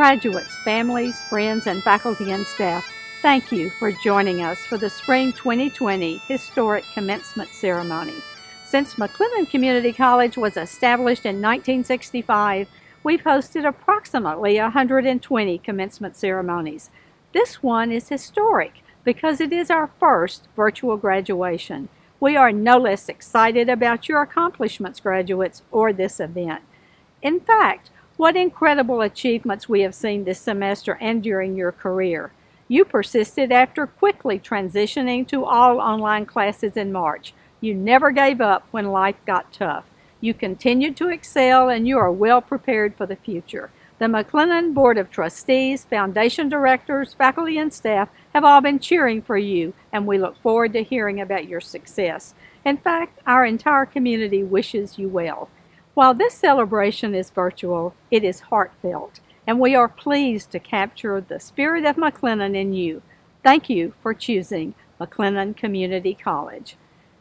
Graduates, families, friends, and faculty and staff, thank you for joining us for the Spring 2020 Historic Commencement Ceremony. Since McLennan Community College was established in 1965, we've hosted approximately 120 commencement ceremonies. This one is historic because it is our first virtual graduation. We are no less excited about your accomplishments, graduates, or this event. In fact, what incredible achievements we have seen this semester and during your career. You persisted after quickly transitioning to all online classes in March. You never gave up when life got tough. You continued to excel, and you are well prepared for the future. The McLennan Board of Trustees, Foundation Directors, faculty, and staff have all been cheering for you, and we look forward to hearing about your success. In fact, our entire community wishes you well. While this celebration is virtual, it is heartfelt, and we are pleased to capture the spirit of McLennan in you. Thank you for choosing McLennan Community College.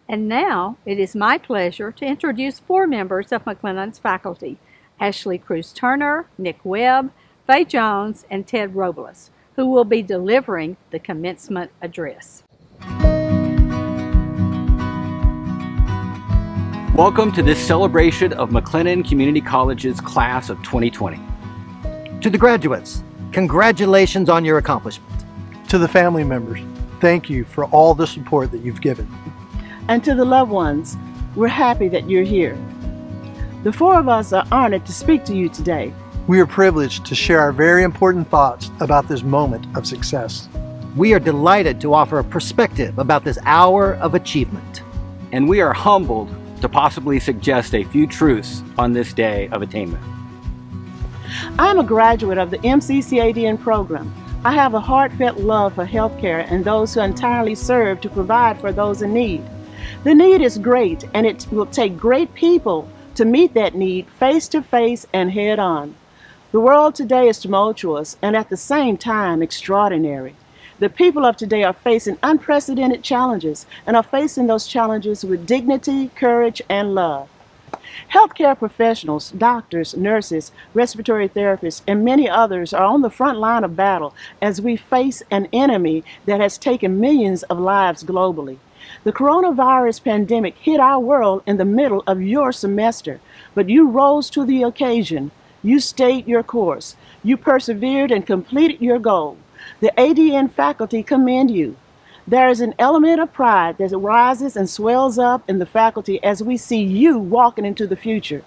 And now, it is my pleasure to introduce 4 members of McLennan's faculty: Ashley Cruz-Turner, Nick Webb, Faye Jones, and Ted Robles, who will be delivering the commencement address. Welcome to this celebration of McLennan Community College's class of 2020. To the graduates, congratulations on your accomplishment. To the family members, thank you for all the support that you've given. And to the loved ones, we're happy that you're here. The 4 of us are honored to speak to you today. We are privileged to share our very important thoughts about this moment of success. We are delighted to offer a perspective about this hour of achievement. And we are humbled to possibly suggest a few truths on this day of attainment. I'm a graduate of the MCCADN program. I have a heartfelt love for healthcare and those who entirely serve to provide for those in need. The need is great, and it will take great people to meet that need face to face and head on. The world today is tumultuous and at the same time extraordinary. The people of today are facing unprecedented challenges and are facing those challenges with dignity, courage, and love. Healthcare professionals, doctors, nurses, respiratory therapists, and many others are on the front line of battle as we face an enemy that has taken millions of lives globally. The coronavirus pandemic hit our world in the middle of your semester, but you rose to the occasion. You stayed your course. You persevered and completed your goal. The ADN faculty commend you. There is an element of pride that rises and swells up in the faculty as we see you walking into the future.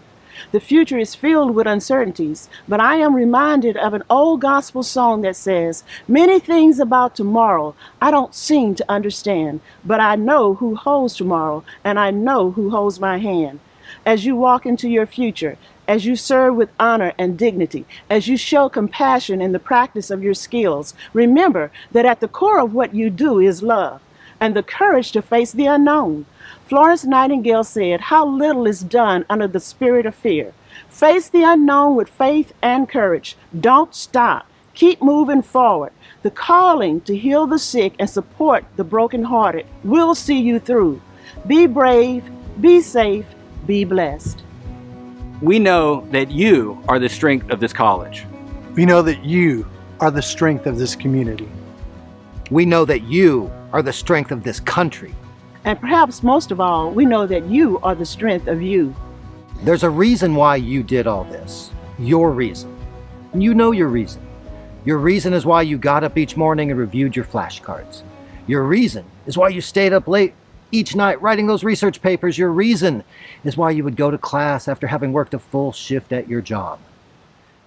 The future is filled with uncertainties, but I am reminded of an old gospel song that says, "Many things about tomorrow I don't seem to understand, but I know who holds tomorrow, and I know who holds my hand." As you walk into your future, as you serve with honor and dignity, as you show compassion in the practice of your skills, remember that at the core of what you do is love and the courage to face the unknown. Florence Nightingale said, "How little is done under the spirit of fear." Face the unknown with faith and courage. Don't stop. Keep moving forward. The calling to heal the sick and support the brokenhearted will see you through. Be brave, be safe, be blessed. We know that you are the strength of this college. We know that you are the strength of this community. We know that you are the strength of this country. And perhaps most of all, we know that you are the strength of you. There's a reason why you did all this. Your reason. And you know your reason. Your reason is why you got up each morning and reviewed your flashcards. Your reason is why you stayed up late each night writing those research papers. Your reason is why you would go to class after having worked a full shift at your job.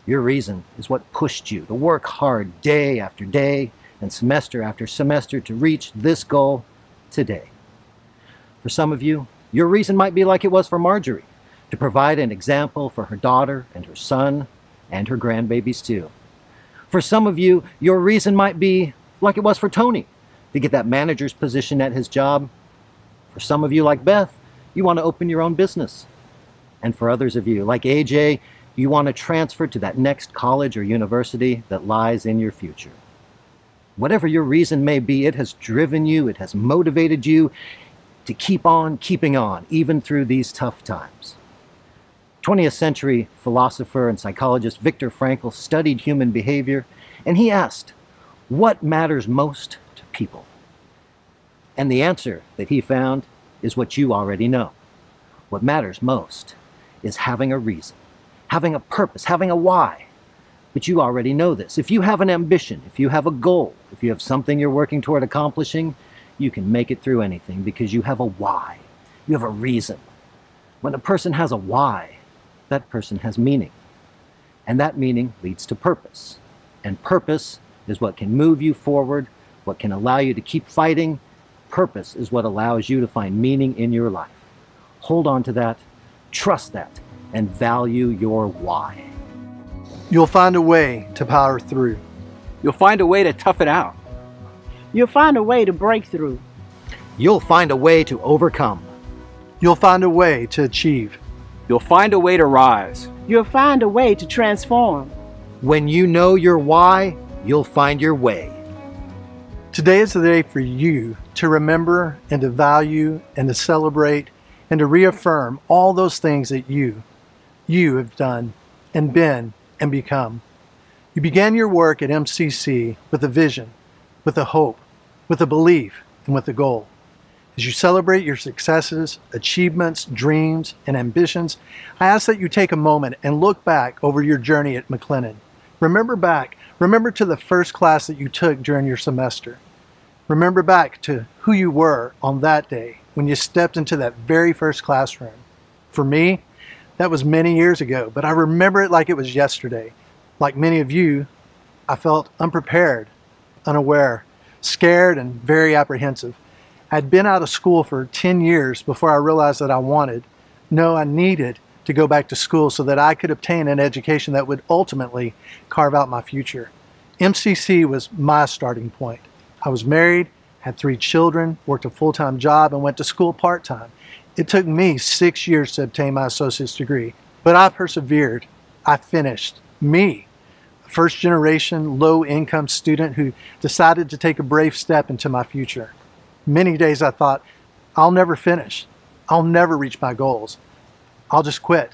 Your reason is what pushed you to work hard day after day and semester after semester to reach this goal today. For some of you, your reason might be like it was for Marjorie, to provide an example for her daughter and her son and her grandbabies too. For some of you, your reason might be like it was for Tony, to get that manager's position at his job. For some of you, like Beth, you want to open your own business. And for others of you, like AJ, you want to transfer to that next college or university that lies in your future. Whatever your reason may be, it has driven you, it has motivated you to keep on keeping on, even through these tough times. 20th century philosopher and psychologist Viktor Frankl studied human behavior, and he asked, what matters most to people? And the answer that he found is what you already know. What matters most is having a reason, having a purpose, having a why. But you already know this. If you have an ambition, if you have a goal, if you have something you're working toward accomplishing, you can make it through anything because you have a why. You have a reason. When a person has a why, that person has meaning. And that meaning leads to purpose. And purpose is what can move you forward, what can allow you to keep fighting. Purpose is what allows you to find meaning in your life. Hold on to that, trust that, and value your why. You'll find a way to power through. You'll find a way to tough it out. You'll find a way to break through. You'll find a way to overcome. You'll find a way to achieve. You'll find a way to rise. You'll find a way to transform. When you know your why, you'll find your way. Today is the day for you to remember and to value and to celebrate and to reaffirm all those things that you have done and been and become. You began your work at MCC with a vision, with a hope, with a belief, and with a goal. As you celebrate your successes, achievements, dreams, and ambitions, I ask that you take a moment and look back over your journey at McLennan. Remember back. Remember to the first class that you took during your semester. Remember back to who you were on that day when you stepped into that very first classroom. For me, that was many years ago, but I remember it like it was yesterday. Like many of you, I felt unprepared, unaware, scared, and very apprehensive. I'd been out of school for 10 years before I realized that I needed to go back to school so that I could obtain an education that would ultimately carve out my future. MCC was my starting point. I was married, had 3 children, worked a full-time job, and went to school part-time. It took me 6 years to obtain my associate's degree, but I persevered. I finished. Me, a first-generation, low-income student who decided to take a brave step into my future. Many days I thought, I'll never finish. I'll never reach my goals. I'll just quit.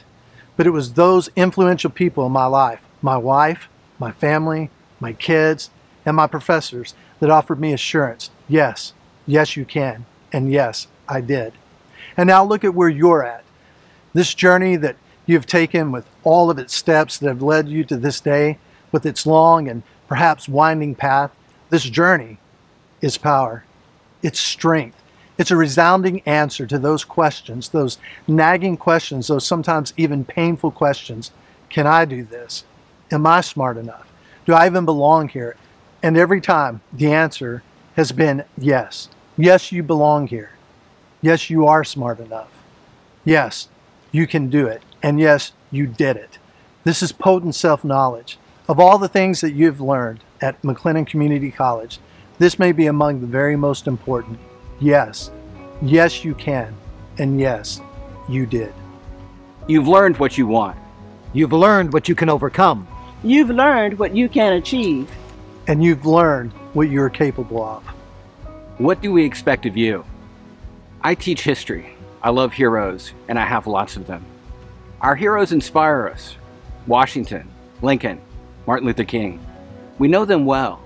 But it was those influential people in my life, my wife, my family, my kids, and my professors that offered me assurance. Yes, yes you can. And yes, I did. And now look at where you're at. This journey that you've taken with all of its steps that have led you to this day, with its long and perhaps winding path, this journey is power. It's strength. It's a resounding answer to those questions, those nagging questions, those sometimes even painful questions. Can I do this? Am I smart enough? Do I even belong here? And every time the answer has been yes. Yes, you belong here. Yes, you are smart enough. Yes, you can do it. And yes, you did it. This is potent self-knowledge. Of all the things that you've learned at McLennan Community College, this may be among the very most important. Yes, yes you can, and yes, you did. You've learned what you want. You've learned what you can overcome. You've learned what you can achieve. And you've learned what you're capable of. What do we expect of you? I teach history. I love heroes, and I have lots of them. Our heroes inspire us. Washington, Lincoln, Martin Luther King. We know them well.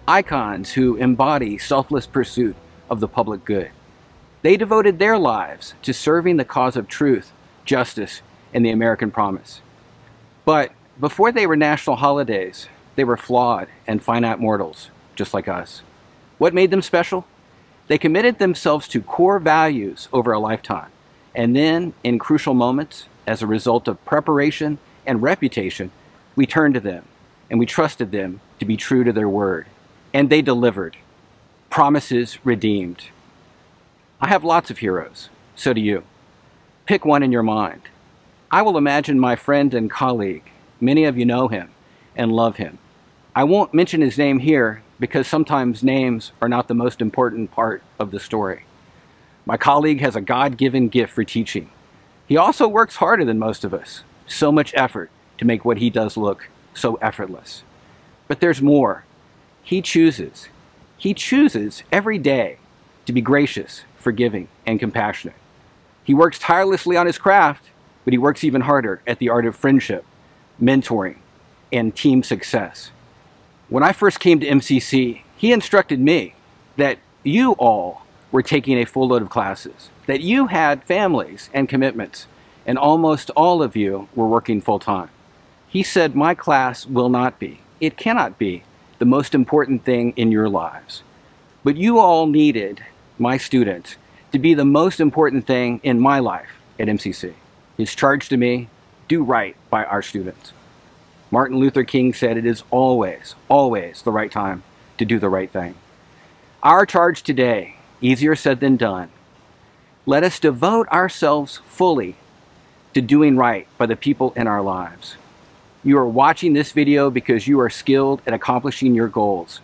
Icons who embody selfless pursuit of the public good. They devoted their lives to serving the cause of truth, justice, and the American promise. But before they were national holidays, they were flawed and finite mortals, just like us. What made them special? They committed themselves to core values over a lifetime, and then, in crucial moments, as a result of preparation and reputation, we turned to them, and we trusted them to be true to their word. And they delivered. Promises redeemed. I have lots of heroes. So do you. Pick one in your mind. I will imagine my friend and colleague. Many of you know him and love him. I won't mention his name here because sometimes names are not the most important part of the story. My colleague has a God-given gift for teaching. He also works harder than most of us. So much effort to make what he does look so effortless. But there's more. He chooses every day to be gracious, forgiving, and compassionate. He works tirelessly on his craft, but he works even harder at the art of friendship, mentoring, and team success. When I first came to MCC, he instructed me that you all were taking a full load of classes, that you had families and commitments, and almost all of you were working full-time. He said, my class will not be, it cannot be, the most important thing in your lives. But you all needed my students to be the most important thing in my life at MCC. His charge to me, do right by our students. Martin Luther King said it is always, always the right time to do the right thing. Our charge today, easier said than done. Let us devote ourselves fully to doing right by the people in our lives. You are watching this video because you are skilled at accomplishing your goals.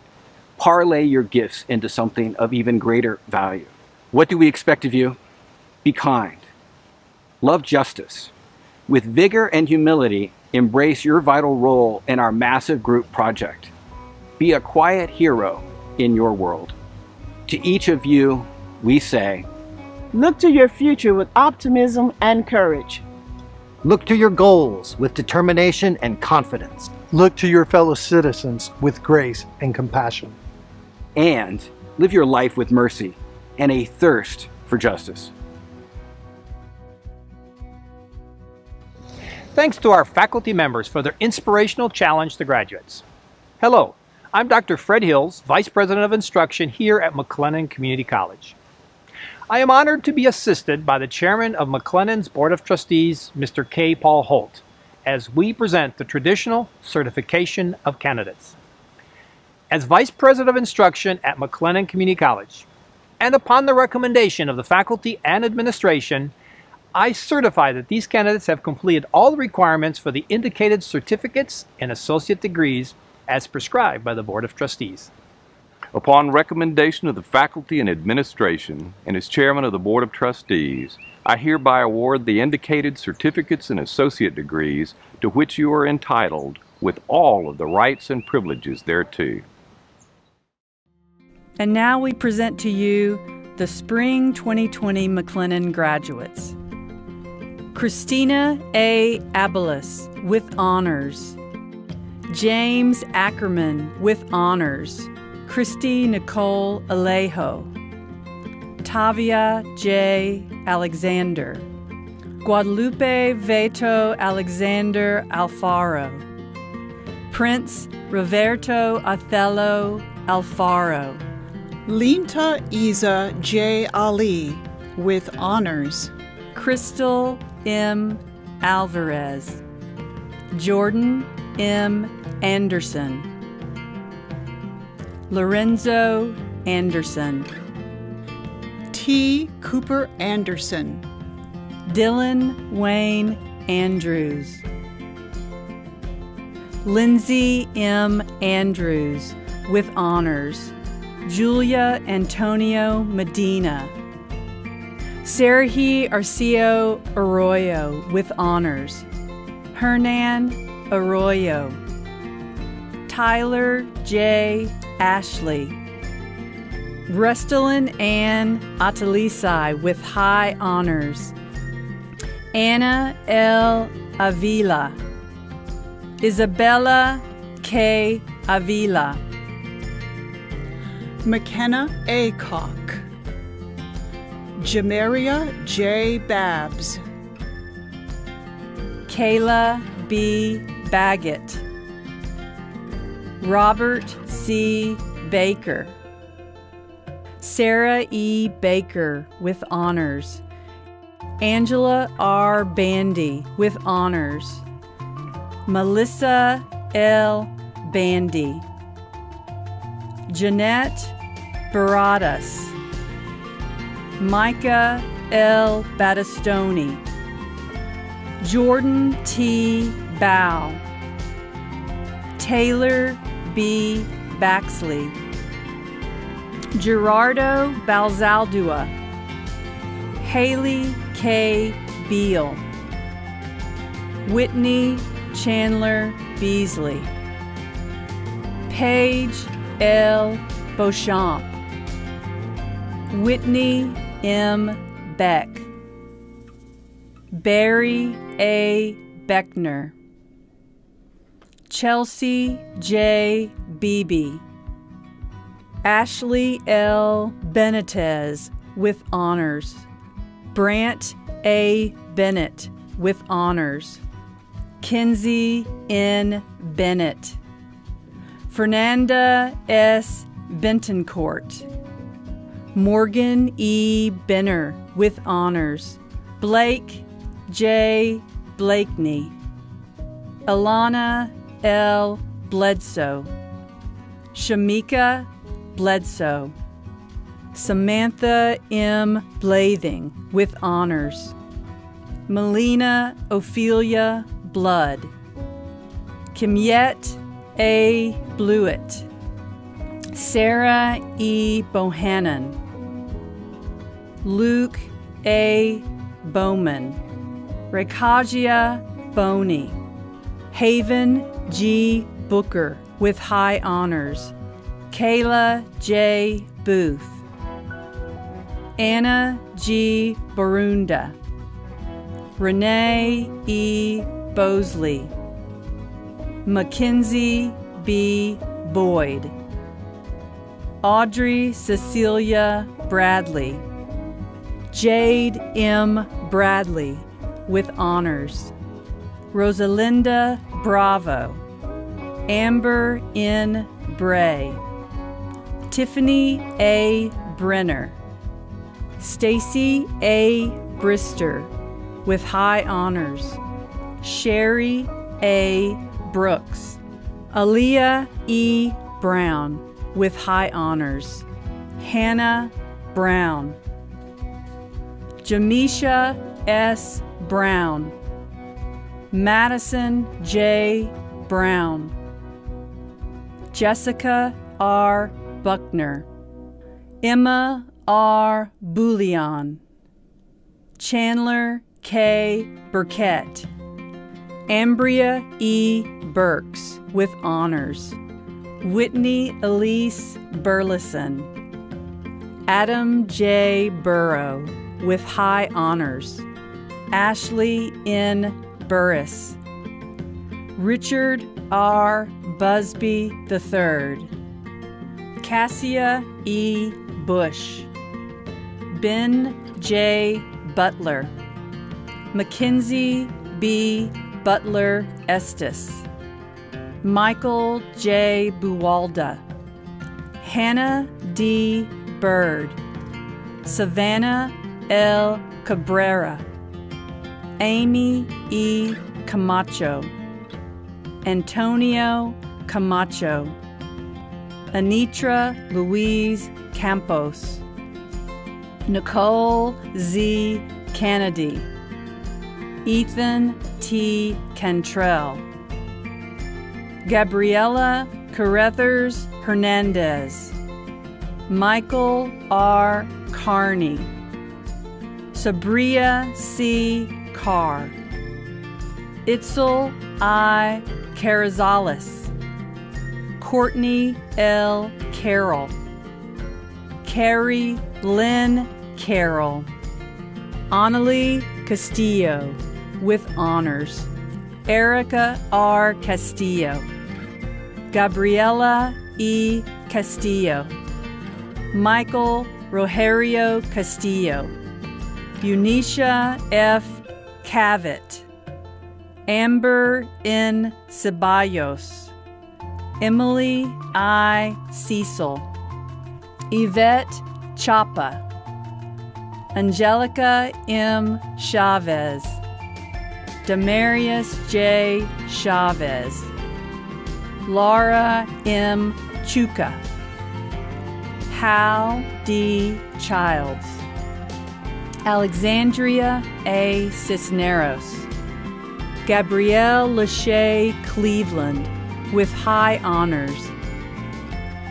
Parlay your gifts into something of even greater value. What do we expect of you? Be kind. Love justice. With vigor and humility, embrace your vital role in our massive group project. Be a quiet hero in your world. To each of you, we say, Look to your future with optimism and courage. Look to your goals with determination and confidence. Look to your fellow citizens with grace and compassion. And live your life with mercy and a thirst for justice. Thanks to our faculty members for their inspirational challenge to graduates. Hello, I'm Dr. Fred Hills, Vice President of Instruction here at McLennan Community College. I am honored to be assisted by the Chairman of McLennan's Board of Trustees, Mr. K. Paul Holt, as we present the traditional certification of candidates. As Vice President of Instruction at McLennan Community College, and upon the recommendation of the faculty and administration, I certify that these candidates have completed all the requirements for the indicated certificates and associate degrees as prescribed by the Board of Trustees. Upon recommendation of the faculty and administration, and as Chairman of the Board of Trustees, I hereby award the indicated certificates and associate degrees to which you are entitled, with all of the rights and privileges thereto. And now we present to you the Spring 2020 McLennan graduates. Christina A. Abelis with honors. James Ackerman with honors. Christy Nicole Alejo. Tavia J. Alexander. Guadalupe Veto Alexander Alfaro. Prince Roberto Othello Alfaro. Linta Isa J. Ali with honors. Crystal M. Alvarez. Jordan M. Anderson. Lorenzo Anderson. T. Cooper Anderson. Dylan Wayne Andrews. Lindsay M. Andrews with honors. Julia Antonio Medina. Sergi Arcio Arroyo with honors. Hernan Arroyo. Tyler J. Ashley. Restelin Ann Atalisai with high honors. Anna L. Avila. Isabella K. Avila. McKenna A. Cock. Jamaria J. Babs. Kayla B. Baggett. Robert C. Baker. Sarah E. Baker with honors. Angela R. Bandy with honors. Melissa L. Bandy. Jeanette Baradas. Micah L. Battistoni. Jordan T. Bow. Taylor B. Baxley. Gerardo Balzaldua. Haley K. Beal. Whitney Chandler Beasley. Paige L. Beauchamp. Whitney M. Beck. Barry A. Beckner, Chelsea J. Beebe, Ashley L. Benitez with honors, Brant A. Bennett with honors, Kinsey N. Bennett, Fernanda S. Bentoncourt, Morgan E. Benner with honors, Blake J. Blakeney, Alana L. Bledsoe, Shamika Bledsoe, Samantha M. Blathing with honors, Melina Ophelia Blood, Kimyette A. Blewett, Sarah E. Bohannon, Luke A. Bowman, Rekajia Boney, Haven G. Booker with high honors, Kayla J. Booth, Anna G. Barunda, Renee E. Bosley, Mackenzie B. Boyd, Audrey Cecilia Bradley, Jade M. Bradley with honors, Rosalinda Bravo, Amber N. Bray, Tiffany A. Brenner, Stacy A. Brister with high honors, Sherry A. Brooks, Aaliyah E. Brown with high honors, Hannah Brown, Jamisha S. Brown, Madison J. Brown, Jessica R. Buckner, Emma R. Bouillon, Chandler K. Burkett, Ambria E. Burks with honors, Whitney Elise Burleson, Adam J. Burrow with high honors, Ashley N. Burris, Richard R. Busby III, Cassia E. Bush, Ben J. Butler, Mackenzie B. Butler Estes, Michael J. Buwalda, Hannah D. Bird, Savannah L. Cabrera, Amy E. Camacho, Antonio Camacho, Anitra Louise Campos, Nicole Z. Kennedy, Ethan T. Cantrell, Gabriela Carruthers Hernandez, Michael R. Carney, Sabria C. Carr, Itzel I. Carrizales, Courtney L. Carroll, Carrie Lynn Carroll, Annalie Castillo with honors, Erica R. Castillo, Gabriela E. Castillo, Michael Rogerio Castillo, Eunicia F. Cavett, Amber N. Ceballos, Emily I. Cecil, Yvette Chapa, Angelica M. Chavez, Demarius J. Chavez, Laura M. Chuka, Hal D. Childs, Alexandria A. Cisneros, Gabrielle Lachey Cleveland with high honors,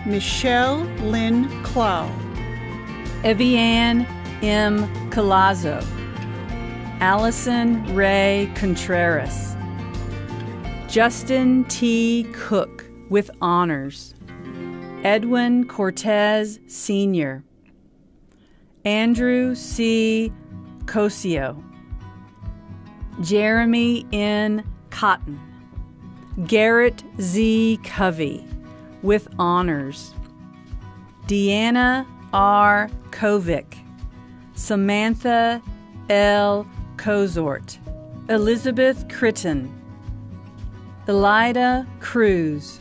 Michelle Lynn Clow, Evianne M. Colazo, Allison Ray Contreras, Justin T. Cook with honors, Edwin Cortez Sr., Andrew C. Cosio, Jeremy N. Cotton, Garrett Z. Covey, with honors. Deanna R. Kovic, Samantha L. Kozort, Elizabeth Critton, Elida Cruz,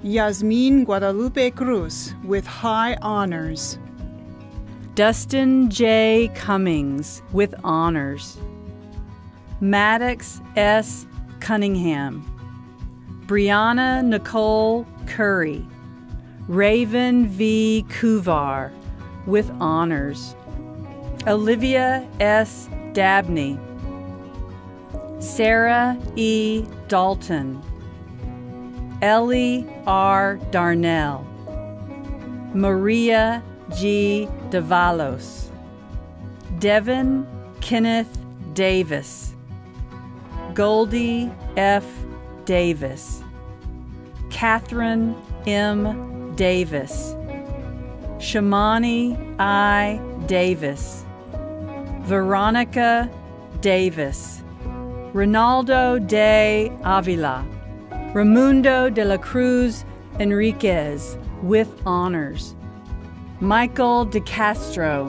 Yasmin Guadalupe Cruz, with high honors. Dustin J. Cummings, with honors. Maddox S. Cunningham, Brianna Nicole Curry, Raven V. Kuvar, with honors. Olivia S. Dabney, Sarah E. Dalton, Ellie R. Darnell, Maria G. Davalos, Devin Kenneth Davis, Goldie F. Davis, Catherine M. Davis, Shamani I. Davis, Veronica Davis, Ronaldo de Avila, Raimundo de la Cruz Enriquez, with honors. Michael de Castro,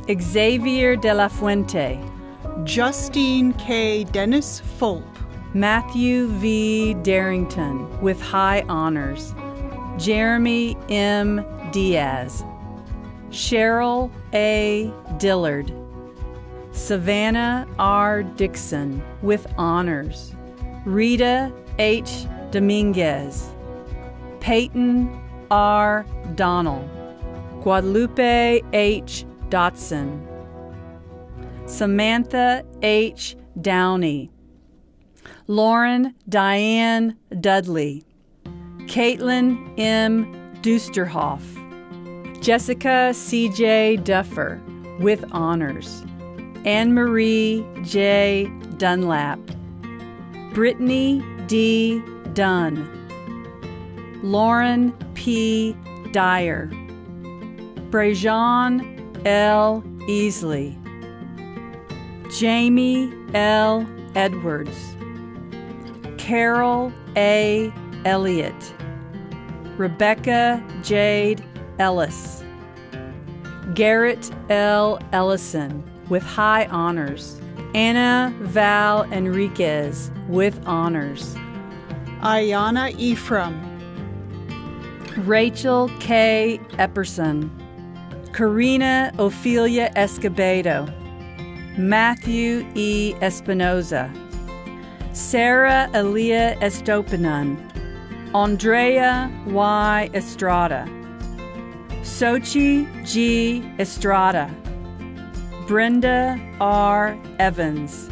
Xavier de la Fuente, Justine K. Dennis Fulp, Matthew V. Darrington, with high honors. Jeremy M. Diaz, Cheryl A. Dillard, Savannah R. Dixon, with honors. Rita H. Dominguez, Peyton R. Donnell, Guadalupe H. Dotson, Samantha H. Downey, Lauren Diane Dudley, Caitlin M. Dusterhoff, Jessica C.J. Duffer, with honors. Anne-Marie J. Dunlap, Brittany D. Dunn, Lauren P. Dyer, Brajan L. Easley, Jamie L. Edwards, Carol A. Elliott, Rebecca Jade Ellis, Garrett L. Ellison, with high honors. Anna Val Enriquez, with honors. Ayana Ephraim, Rachel K. Epperson, Karina Ophelia Escobedo, Matthew E. Espinoza, Sarah Elia Estopinan, Andrea Y. Estrada, Sochi G. Estrada, Brenda R. Evans,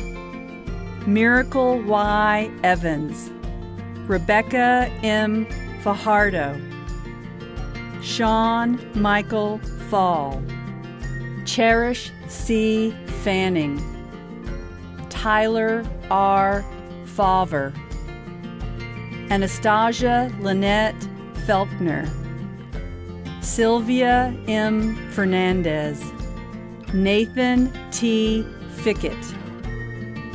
Miracle Y. Evans, Rebecca M. Fajardo, Sean Michael Fall, Cherish C. Fanning, Tyler R. Favre, Anastasia Lynette Felkner, Sylvia M. Fernandez, Nathan T. Fickett,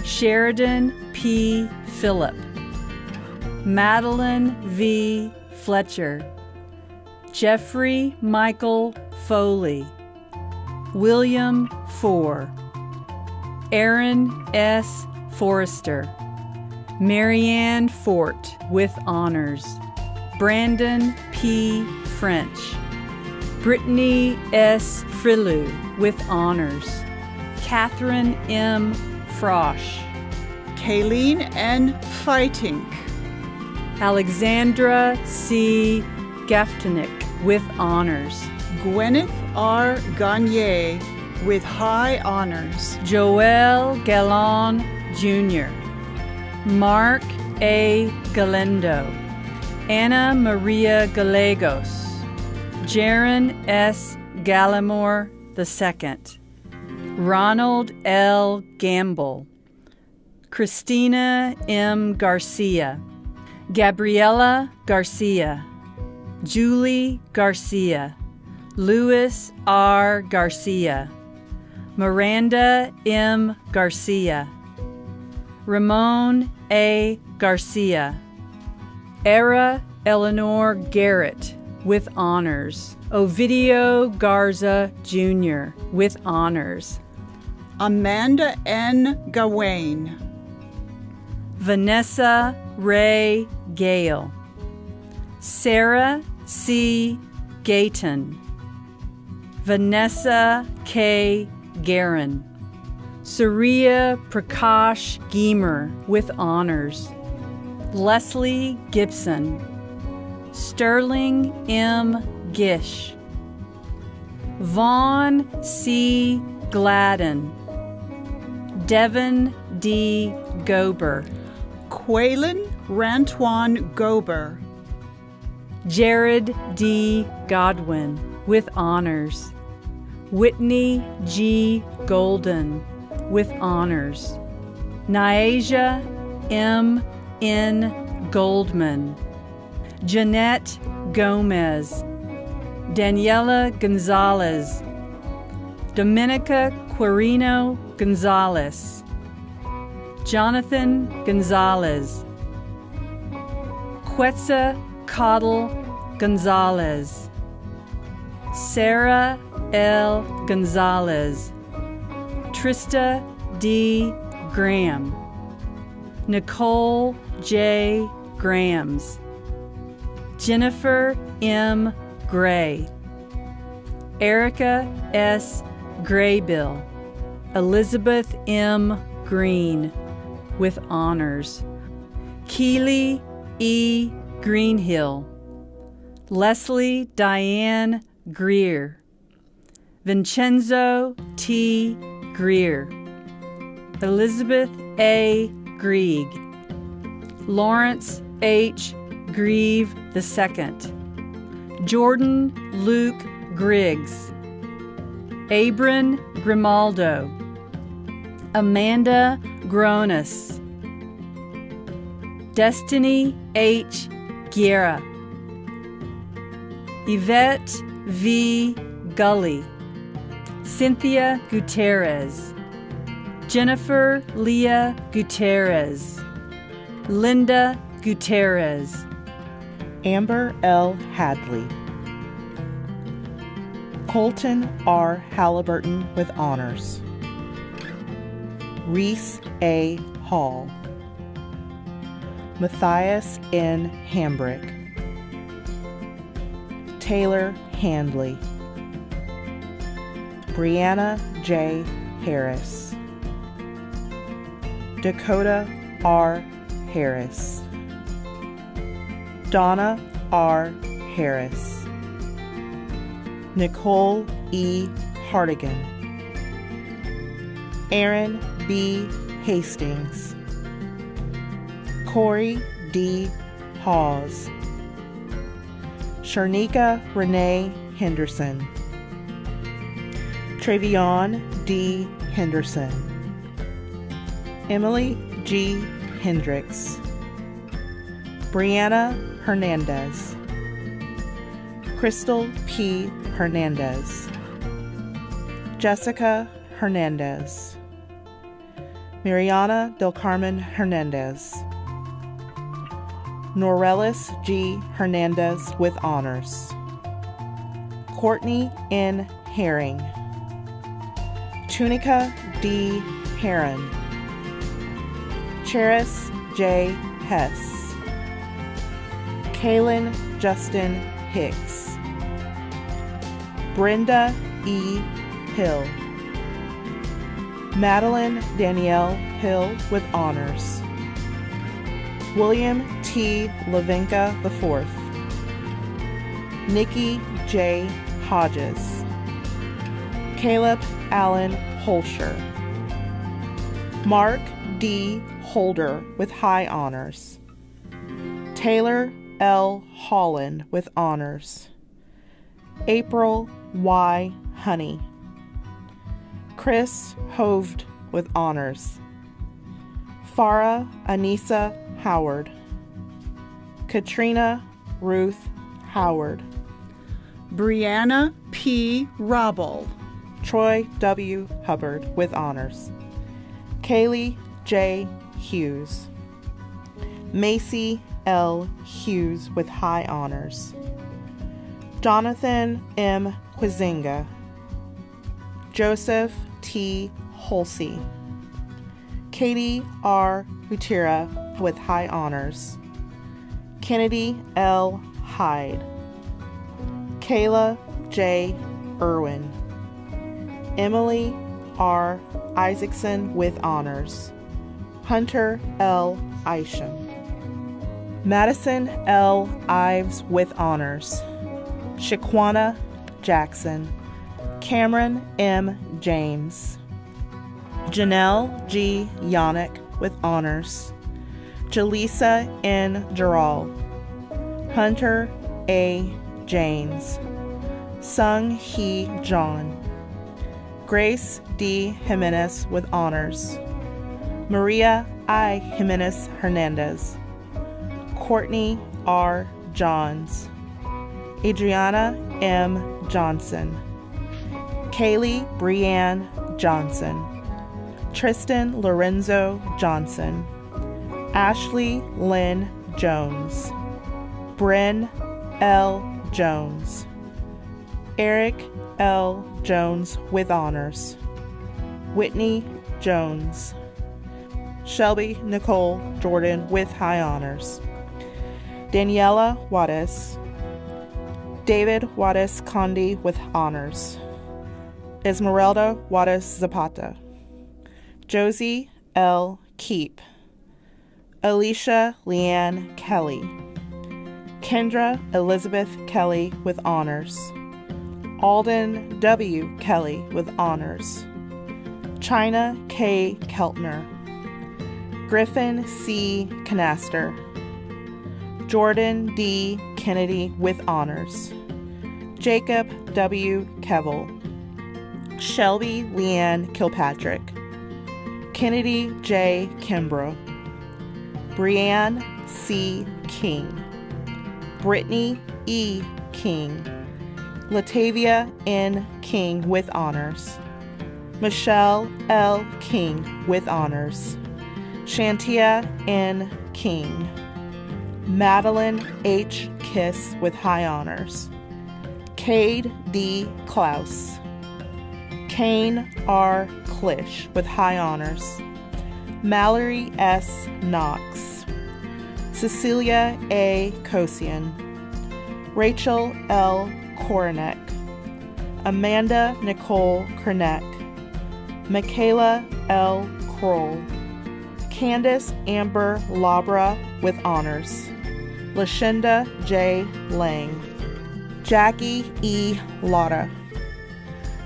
Sheridan P. Phillip, Madeline V. Fletcher, Jeffrey Michael Foley, William Four, Aaron S. Forrester, Marianne Fort, with honors. Brandon P. French, Brittany S. Frilou, with honors. Catherine M. Frosch, Kayleen N. Fighting, Alexandra C. Gaftonick, with honors. Gwyneth R. Gagne, with high honors. Joel Gallon Jr., Mark A. Galindo, Anna Maria Gallegos, Jaron S. Gallimore II, Ronald L. Gamble, Christina M. Garcia, Gabriela Garcia, Julie Garcia, Louis R. Garcia, Miranda M. Garcia, Ramon A. Garcia, Era Eleanor Garrett with honors, Ovidio Garza Jr. with honors, Amanda N. Gawain, Vanessa Ray Gale, Sarah C. Gayton, Vanessa K. Guerin, Surya Prakash Geemer with honors, Leslie Gibson, Sterling M. Gish, Vaughn C. Gladden, Devin D. Gober, Quaylen Rantuan Gober, Jared D. Godwin with honors, Whitney G. Golden with honors, Nyasia M. N. Goldman, Jeanette Gomez, Daniela Gonzalez, Dominica Quirino Gonzalez, Jonathan Gonzalez, Quetza Cottle Gonzalez, Sarah L. Gonzalez, Trista D. Graham, Nicole J. Grahams, Jennifer M. Gray, Erica S. Graybill, Elizabeth M. Green with honors, Keely E. Greenhill, Leslie Diane Greer, Vincenzo T. Greer, Elizabeth A. Grieg, Lawrence H. Grieve II, Jordan Luke Griggs, Abram Grimaldo, Amanda Gronis, Destiny H. Guerra, Yvette V. Gully, Cynthia Gutierrez, Jennifer Leah Gutierrez, Linda Gutierrez, Amber L. Hadley, Colton R. Halliburton with honors, Reese A. Hall, Matthias N. Hambrick, Taylor Handley, Brianna J. Harris, Dakota R. Harris, Donna R. Harris, Nicole E. Hartigan, Aaron B. Hastings, Corey D. Hawes, Sharnika Renee Henderson, Travion D. Henderson, Emily G. Hendricks, Brianna Hernandez, Crystal P. Hernandez, Jessica Hernandez, Mariana Del Carmen Hernandez, Norelis G. Hernandez with honors, Courtney N. Herring, Tunica D. Heron, Cheris J. Hess, Kaylin Justin Hicks, Brenda E. Hill, Madeline Danielle Hill with honors, William T. Lavinka IV, Nikki J. Hodges, Caleb Allen Holscher, Mark D. Holder with high honors, Taylor L. Holland with honors, April Y. Honey, Chris Hoved with honors, Farah Anissa Howard, Katrina Ruth Howard, Brianna P. Robble, Troy W. Hubbard with honors. Kaylee J. Hughes. Macy L. Hughes with high honors. Jonathan M. Quizinga. Joseph T. Holsey. Katie R. Gutierrez with high honors. Kennedy L. Hyde. Kayla J. Irwin. Emily R. Isaacson with honors. Hunter L. Isham. Madison L. Ives with honors. Shaquana Jackson. Cameron M. James. Janelle G. Yannick with honors. Jaleesa N. Gerald. Hunter A. James. Sung Hee John. Grace D. Jimenez with honors. Maria I. Jimenez Hernandez. Courtney R. Johns. Adriana M. Johnson. Kaylee Brianne Johnson. Tristan Lorenzo Johnson. Ashley Lynn Jones. Bryn L. Jones. Eric L. Jones with honors. Whitney Jones. Shelby Nicole Jordan with high honors. Daniela Juarez. David Juarez Condi with honors. Esmeralda Juarez Zapata. Josie L. Keep. Alicia Leanne Kelly. Kendra Elizabeth Kelly with honors. Alden W. Kelly with honors. China K. Keltner. Griffin C. Canaster. Jordan D. Kennedy with honors. Jacob W. Kevel. Shelby Leanne Kilpatrick. Kennedy J. Kimbrough. Brianne C. King. Brittany E. King. Latavia N. King with honors. Michelle L. King with honors. Shantia N. King. Madeline H. Kiss with high honors. Cade D. Klaus. Kane R. Klish with high honors. Mallory S. Knox. Cecilia A. Kosian. Rachel L. Koronek. Amanda Nicole Kerneck. Michaela L. Kroll. Candace Amber Labra with honors. Lashinda J. Lang. Jackie E. Lara.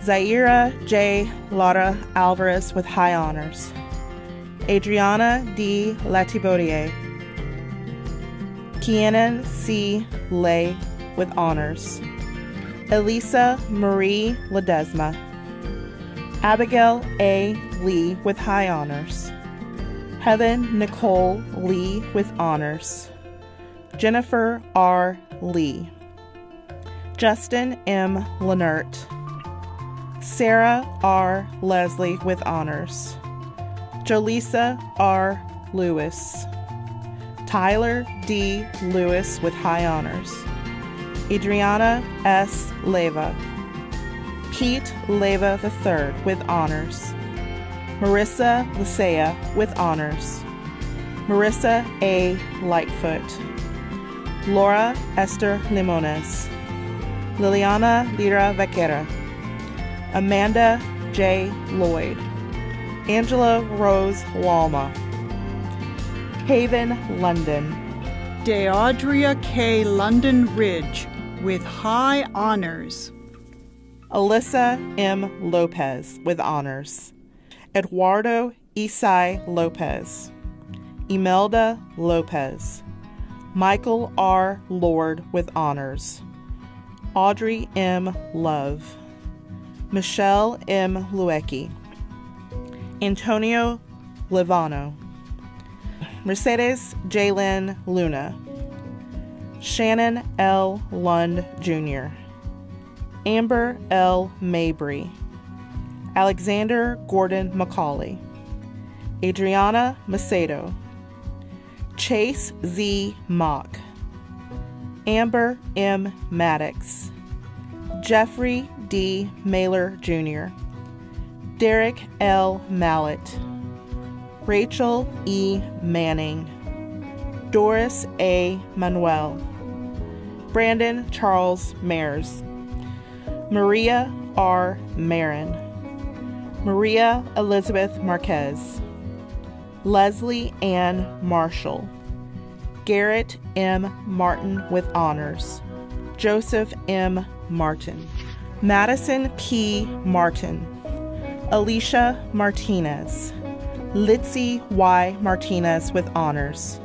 Zaira J. Lara Alvarez with high honors. Adriana D. Latibodier. Kienan C. Lay with honors. Elisa Marie Ledesma. Abigail A. Lee with high honors. Heaven Nicole Lee with honors. Jennifer R. Lee. Justin M. Lenert. Sarah R. Leslie with honors. Jolisa R. Lewis. Tyler D. Lewis with high honors. Adriana S. Leva. Pete Leva III with honors. Marissa Lisea with honors. Marissa A. Lightfoot. Laura Esther Limones. Liliana Lira Vaquera. Amanda J. Lloyd. Angela Rose Walma. Haven London. Deaudria K. London Ridge with high honors. Alyssa M. Lopez with honors. Eduardo Isai Lopez. Imelda Lopez. Michael R. Lord with honors. Audrey M. Love. Michelle M. Luecki. Antonio Livano. Mercedes Jalen Luna. Shannon L. Lund Jr. Amber L. Mabry. Alexander Gordon Macaulay, Adriana Macedo, Chase Z. Mock, Amber M. Maddox, Jeffrey D. Mailer Jr., Derek L. Mallett, Rachel E. Manning, Doris A. Manuel, Brandon Charles Mayers, Maria R. Marin, Maria Elizabeth Marquez, Leslie Ann Marshall, Garrett M. Martin with honors, Joseph M. Martin, Madison P. Martin, Alicia Martinez, Litzy Y. Martinez with honors,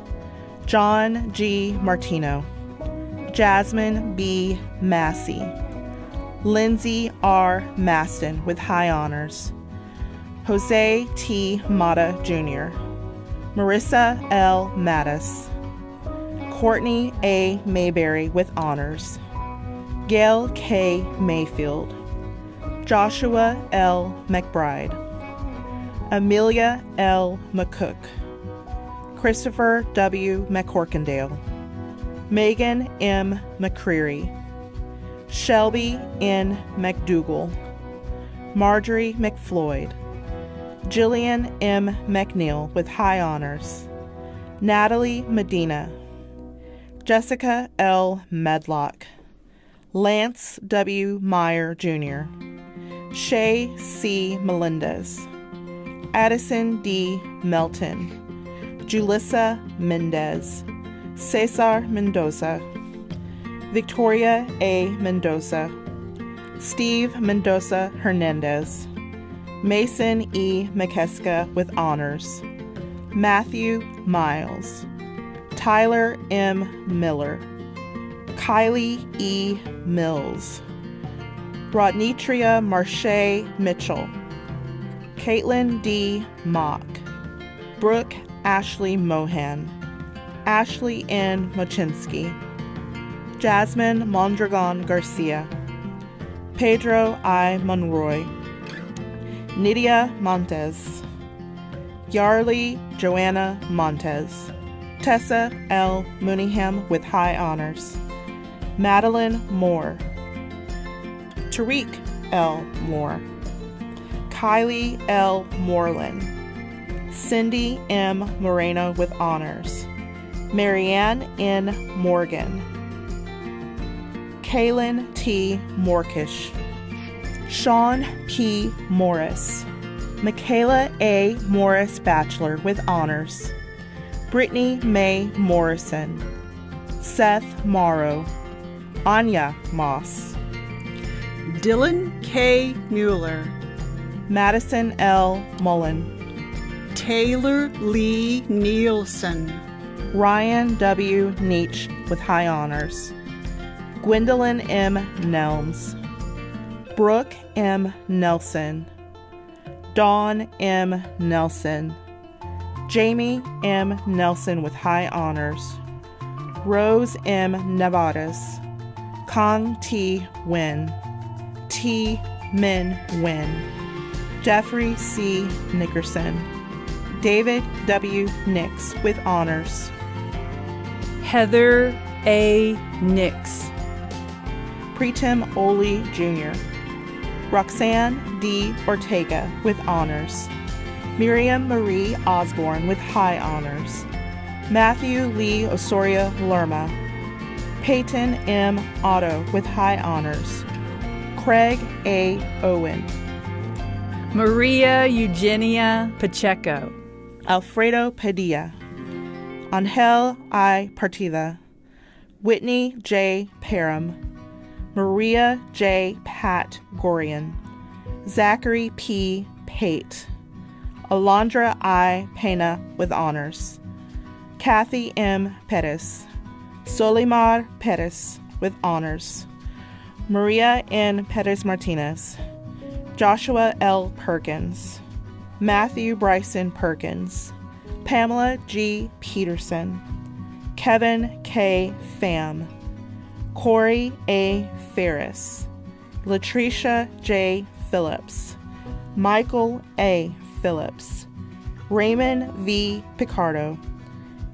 John G. Martino, Jasmine B. Massey, Lindsay R. Maston with high honors, Jose T. Mata Jr., Marissa L. Mattis, Courtney A. Mayberry with honors, Gail K. Mayfield, Joshua L. McBride, Amelia L. McCook, Christopher W. McCorkindale, Megan M. McCreary, Shelby N. McDougall, Marjorie McFloyd, Jillian M. McNeil with high honors, Natalie Medina, Jessica L. Medlock, Lance W. Meyer Jr., Shay C. Melendez, Addison D. Melton, Julissa Mendez, Cesar Mendoza, Victoria A. Mendoza, Steve Mendoza Hernandez, Mason E. McKeska with honors, Matthew Miles, Tyler M. Miller, Kylie E. Mills, Rodnitria Marche Mitchell, Caitlin D. Mock, Brooke Ashley Mohan, Ashley N. Mochinsky, Jasmine Mondragon Garcia, Pedro I. Monroy, Nydia Montes, Yarly Joanna Montes, Tessa L. Mooneyham with high honors, Madeline Moore, Tariq L. Moore, Kylie L. Moreland, Cindy M. Moreno with honors, Marianne N. Morgan, Kaylin T. Morkish, Sean P. Morris, Michaela A. Morris Bachelor with honors, Brittany May Morrison, Seth Morrow, Anya Moss, Dylan K. Mueller, Madison L. Mullen, Taylor Lee Nielsen, Ryan W. Neach with high honors, Gwendolyn M. Nelms, Brooke M. Nelson, Dawn M. Nelson, Jamie M. Nelson with high honors, Rose M. Nevadas, Kong T. Win, T. Min Win, Jeffrey C. Nickerson, David W. Nix with honors, Heather A. Nix, Pretim Oli Jr., Roxanne D. Ortega with honors, Miriam Marie Osborne with high honors, Matthew Lee Osoria Lerma, Peyton M. Otto with high honors, Craig A. Owen, Maria Eugenia Pacheco, Alfredo Padilla, Angel I. Partida, Whitney J. Parham, Maria J. Pat Gorian, Zachary P. Pate, Alondra I. Pena with honors, Kathy M. Pettis, Solimar Pettis with honors, Maria N. Pettis Martinez, Joshua L. Perkins, Matthew Bryson Perkins, Pamela G. Peterson, Kevin K. Pham, Corey A. Ferris, Latricia J. Phillips, Michael A. Phillips, Raymond V. Picardo,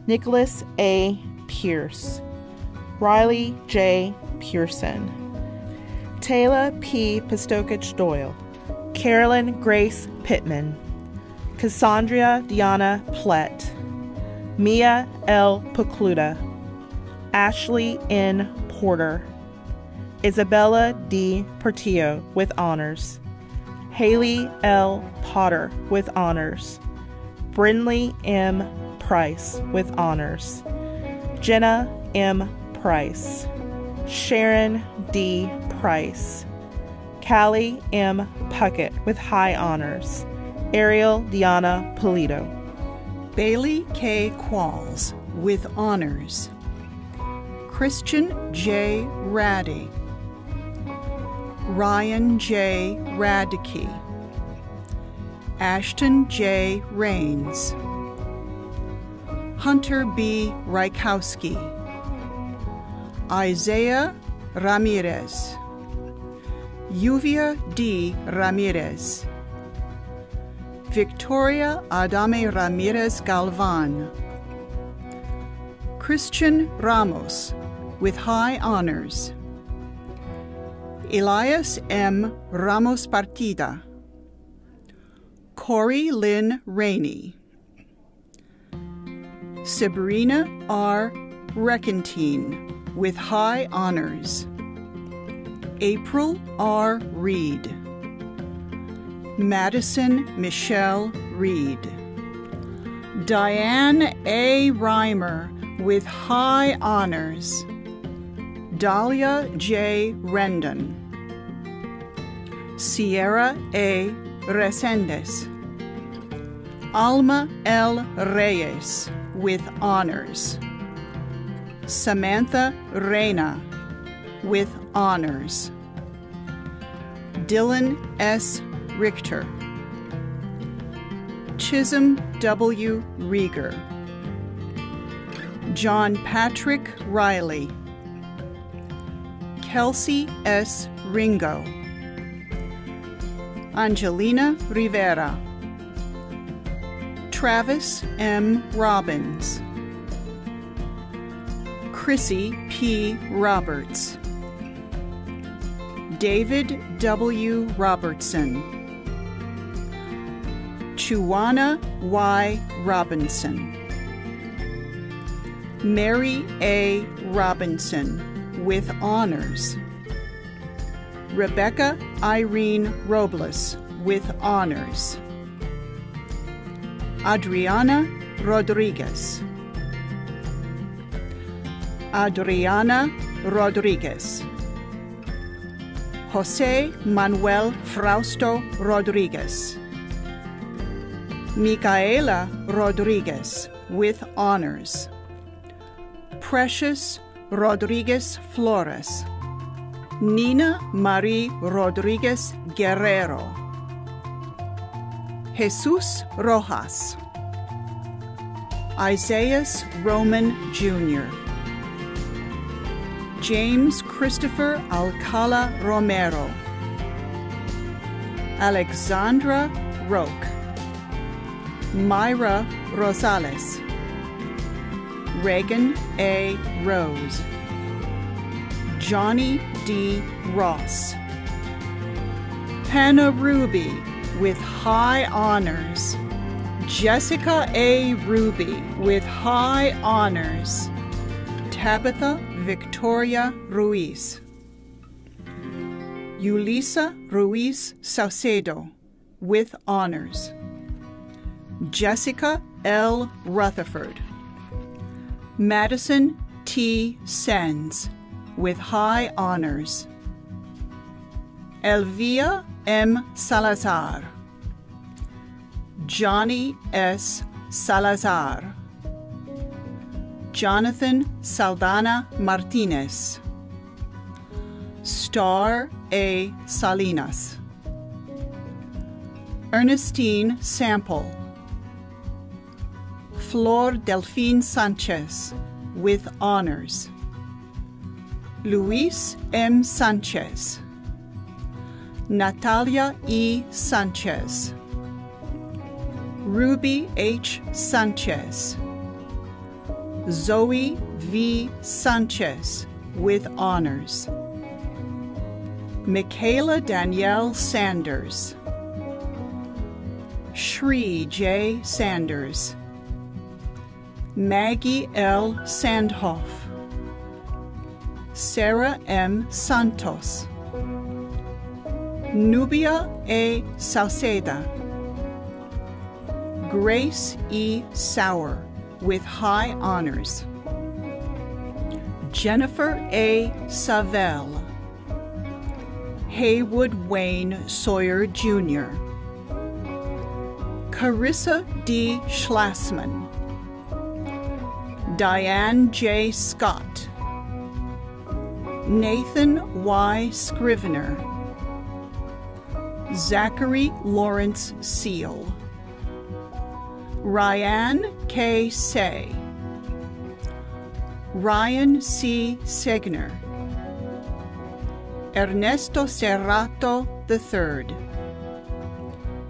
Nicholas A. Pierce, Riley J. Pearson, Taylor P. Pistokich Doyle, Carolyn Grace Pittman, Cassandra Diana Plett, Mia L. Pocluda, Ashley N. Porter, Isabella D. Portillo with honors, Haley L. Potter with honors, Brindley M. Price with honors, Jenna M. Price, Sharon D. Price, Callie M. Puckett with high honors, Ariel Diana Polito, Bailey K. Qualls with honors, Christian J. Raddy, Ryan J. Radke, Ashton J. Rains, Hunter B. Rykowski, Isaiah Ramirez, Yuvia D. Ramirez, Victoria Adame Ramirez Galvan, Christian Ramos with high honors, Elias M. Ramos Partida, Corey Lynn Rainey, Sabrina R. Reckentine with high honors, April R. Reed, Madison Michelle Reed, Diane A. Reimer with high honors, Dahlia J. Rendon, Sierra A. Resendez, Alma L. Reyes with honors, Samantha Reyna with honors, Dylan S. Richter, Chisholm W. Rieger, John Patrick Riley, Kelsey S. Ringo, Angelina Rivera, Travis M. Robbins, Chrissy P. Roberts, David W. Robertson, Chuana Y. Robinson, Mary A. Robinson with honors, Rebecca Irene Robles with honors, Adriana Rodriguez, Adriana Rodriguez, Jose Manuel Frausto Rodriguez, Micaela Rodriguez with honors, Precious Rodriguez Flores, Nina Marie Rodriguez Guerrero, Jesus Rojas, Isaias Roman Jr., James Christopher Alcala Romero, Alexandra Roque, Myra Rosales, Reagan A. Rose, Johnny D. Ross, Hannah Ruby with high honors, Jessica A. Ruby with high honors, Tabitha Victoria Ruiz, Yulisa Ruiz Saucedo with honors, Jessica L. Rutherford, Madison T. Sens with high honors, Elvia M. Salazar, Johnny S. Salazar, Jonathan Saldana Martinez, Star A. Salinas, Ernestine Sample, Flor Delphine Sanchez with honors, Luis M. Sanchez, Natalia E. Sanchez, Ruby H. Sanchez, Zoe V. Sanchez with honors, Michaela Danielle Sanders, Shri J. Sanders, Maggie L. Sandhoff, Sarah M. Santos, Nubia A. Sauceda, Grace E. Sauer with high honors, Jennifer A. Savelle, Haywood Wayne Sawyer Jr., Carissa D. Schlassman, Diane J. Scott, Nathan Y. Scrivener, Zachary Lawrence Seal, Ryan K. Say, Ryan C. Segner, Ernesto Serrato III,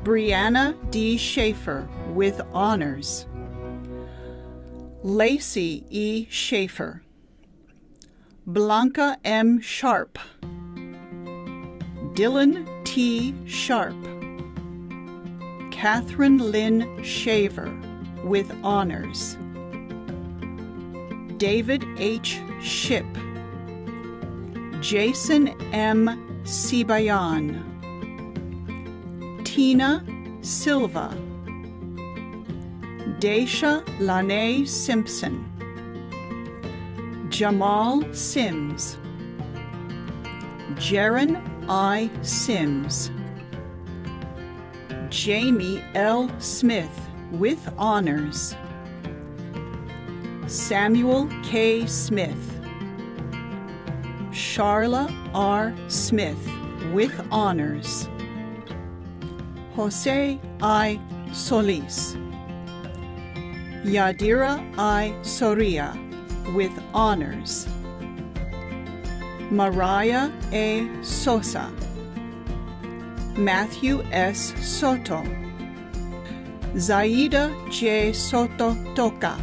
Brianna D. Schaefer with honors, Lacey E. Schaefer, Blanca M. Sharp, Dylan T. Sharp, Catherine Lynn Shaver with honors, David H. Ship, Jason M. Sibayan, Tina Silva, Daisha Lanae Simpson, Jamal Sims, Jaron I. Sims, Jamie L. Smith with honors, Samuel K. Smith, Charla R. Smith with honors, Jose I. Solis, Yadira I. Soria with honors, Mariah A. Sosa, Matthew S. Soto, Zaida J. Soto Toca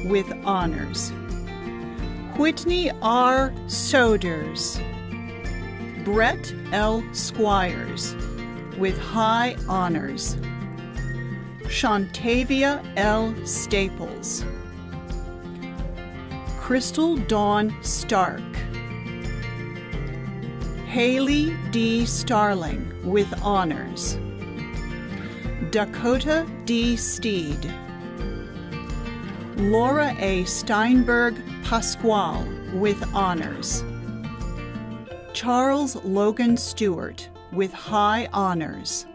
with honors, Whitney R. Soders, Brett L. Squires with high honors, Shantavia L. Staples, Crystal Dawn Stark, Haley D. Starling with honors, Dakota D. Steed, Laura A. Steinberg Pasquale with honors, Charles Logan Stewart with high honors,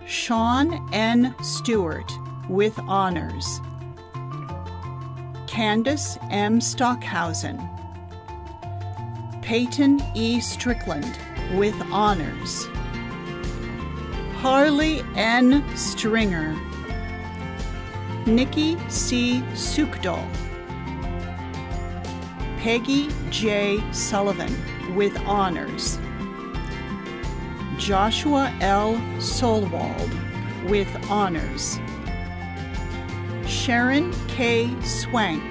Sean N. Stewart with honors, Candace M. Stockhausen, Peyton E. Strickland with honors, Harley N. Stringer, Nikki C. Sukdal, Peggy J. Sullivan with honors, Joshua L. Solwald with honors, Sharon K. Swank,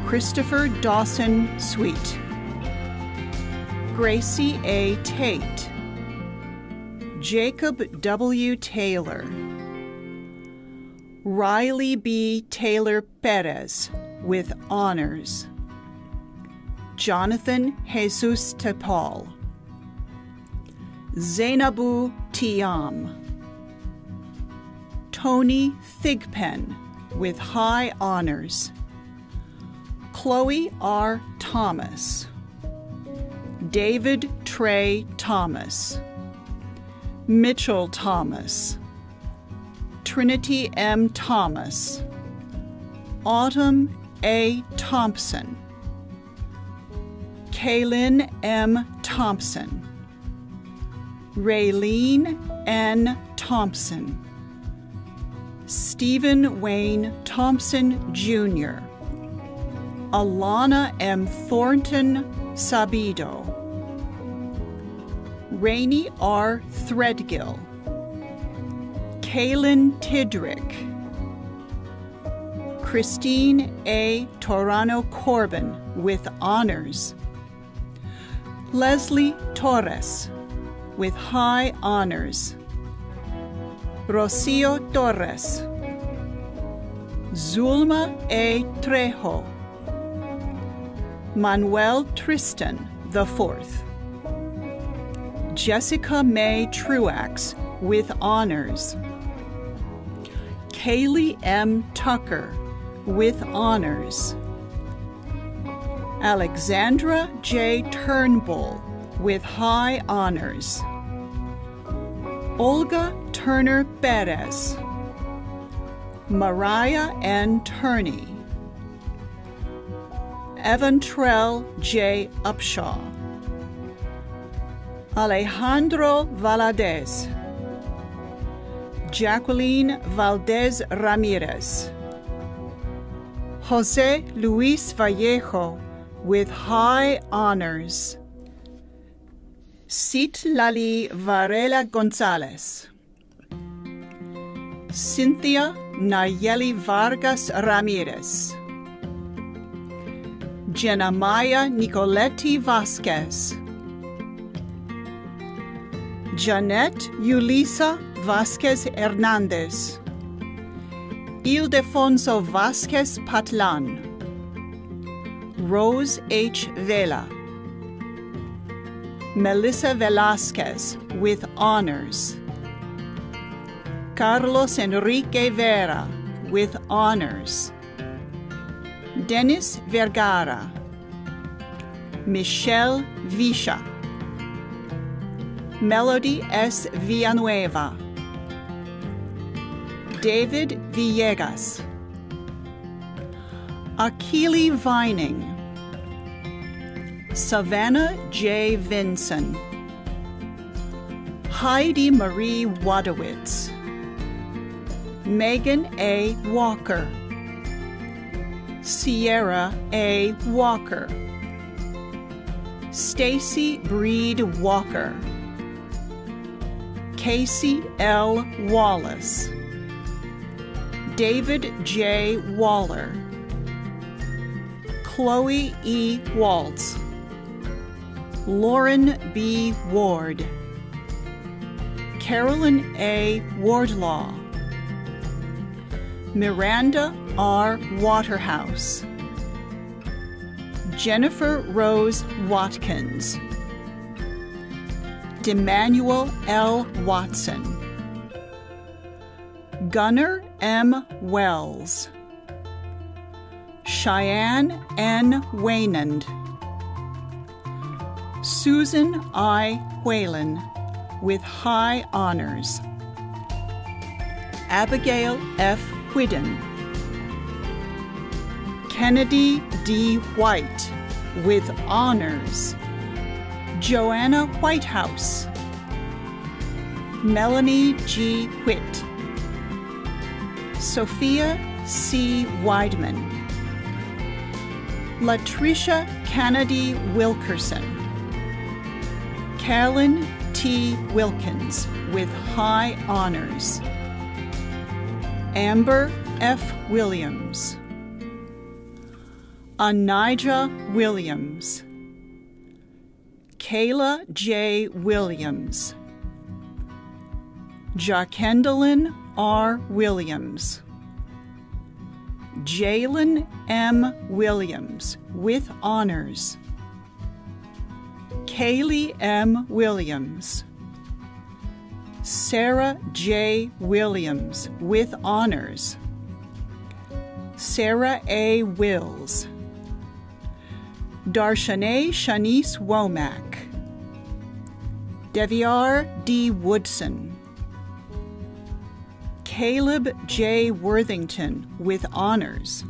Christopher Dawson Sweet, Gracie A. Tate, Jacob W. Taylor, Riley B. Taylor Perez with honors, Jonathan Jesus Tepal, Zainabu Tiam, Tony Thigpen with high honors, Chloe R. Thomas, David Trey Thomas, Mitchell Thomas, Trinity M. Thomas, Autumn A. Thompson, Kaylin M. Thompson, Raylene N. Thompson, Stephen Wayne Thompson, Jr., Alana M. Thornton Sabido, Rainey R. Threadgill, Kaylin Tidrick, Christine A. Torano Corbin with honors, Leslie Torres with high honors, Rocio Torres, Zulma A. Trejo, Manuel Tristan IV, Jessica May Truax with honors, Kaylee M. Tucker with honors, Alexandra J. Turnbull with high honors, Olga Turner Perez, Mariah N. Turney, Evan Trell J. Upshaw, Alejandro Valadez, Jacqueline Valdez Ramirez, Jose Luis Vallejo with high honors, Citlali Varela Gonzalez, Cynthia Nayeli Vargas Ramirez, Jenamaya Nicoletti Vasquez, Janet Yulisa Vasquez Hernandez, Ildefonso Vasquez Patlan, Rose H. Vela, Melissa Velasquez with honors, Carlos Enrique Vera with honors, Dennis Vergara, Michelle Visha, Melody S. Villanueva, David Villegas, Akili Vining, Savannah J. Vinson, Heidi Marie Wadowitz, Megan A. Walker, Sierra A. Walker, Stacy Breed Walker, Casey L. Wallace, David J. Waller, Chloe E. Waltz, Lauren B. Ward, Carolyn A. Wardlaw, Miranda R. Waterhouse, Jennifer Rose Watkins, Demanuel L. Watson, Gunnar M. Wells, Cheyenne N. Waynand, Susan I. Whalen with high honors, Abigail F. Whidden, Kennedy D. White with honors, Joanna Whitehouse, Melanie G. Whitt, Sophia C. Weidman, Latricia Kennedy Wilkerson, Carolyn T. Wilkins with high honors, Amber F. Williams, Anija Williams, Kayla J. Williams, Jacqueline R. Williams, Jalen M. Williams with honors, Kaylee M. Williams, Sarah J. Williams with honors, Sarah A. Wills, Darshanae Shanice Womack, Deviar D. Woodson, Caleb J. Worthington with honors,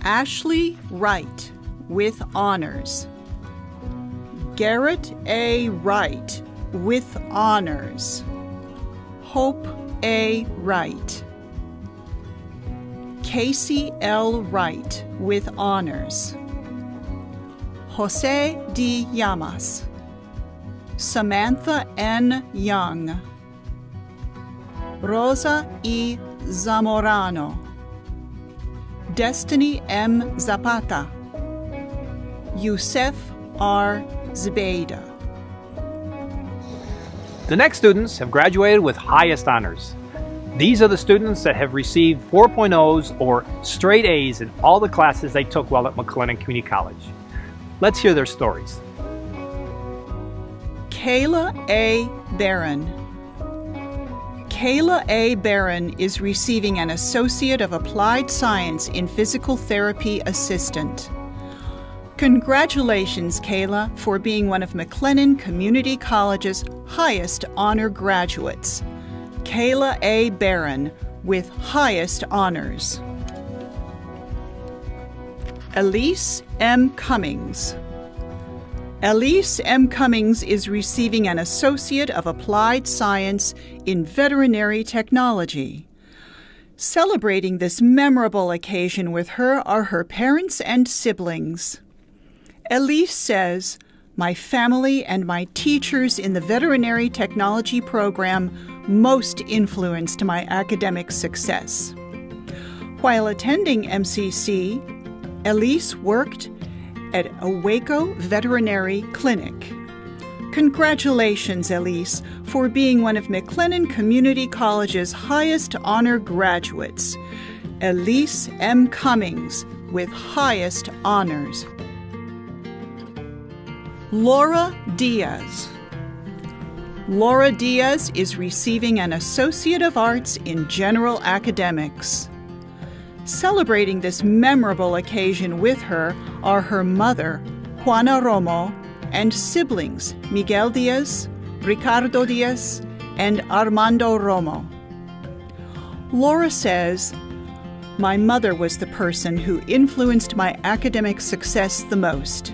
Ashley Wright with honors, Garrett A. Wright with honors, Hope A. Wright, Casey L. Wright with honors, Jose D. Llamas, Samantha N. Young, Rosa E. Zamorano, Destiny M. Zapata, Youssef R. Zubeida. The next students have graduated with highest honors. These are the students that have received 4.0s or straight A's in all the classes they took while at McLennan Community College. Let's hear their stories. Kayla A. Barron. Kayla A. Barron is receiving an Associate of Applied Science in Physical Therapy Assistant. Congratulations, Kayla, for being one of McLennan Community College's highest honor graduates. Kayla A. Barron with highest honors. Elise M. Cummings. Elise M. Cummings is receiving an Associate of Applied Science in Veterinary Technology. Celebrating this memorable occasion with her are her parents and siblings. Elise says, "My family and my teachers in the Veterinary Technology program most influenced my academic success." While attending MCC, Elise worked at a Waco veterinary clinic. Congratulations, Elise, for being one of McLennan Community College's highest honor graduates. Elise M. Cummings with highest honors. Laura Diaz. Laura Diaz is receiving an Associate of Arts in General Academics. Celebrating this memorable occasion with her are her mother, Juana Romo, and siblings, Miguel Diaz, Ricardo Diaz, and Armando Romo. Laura says, "My mother was the person who influenced my academic success the most.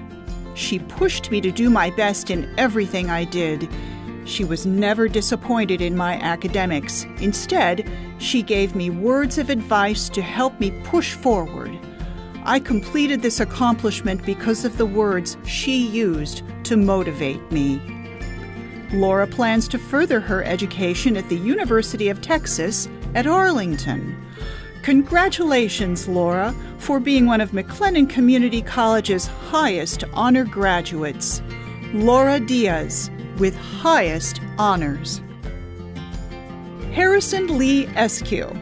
She pushed me to do my best in everything I did. She was never disappointed in my academics. Instead, she gave me words of advice to help me push forward. I completed this accomplishment because of the words she used to motivate me." Laura plans to further her education at the University of Texas at Arlington. Congratulations, Laura, for being one of McLennan Community College's highest honor graduates. Laura Diaz with highest honors. Harrison Lee Escue.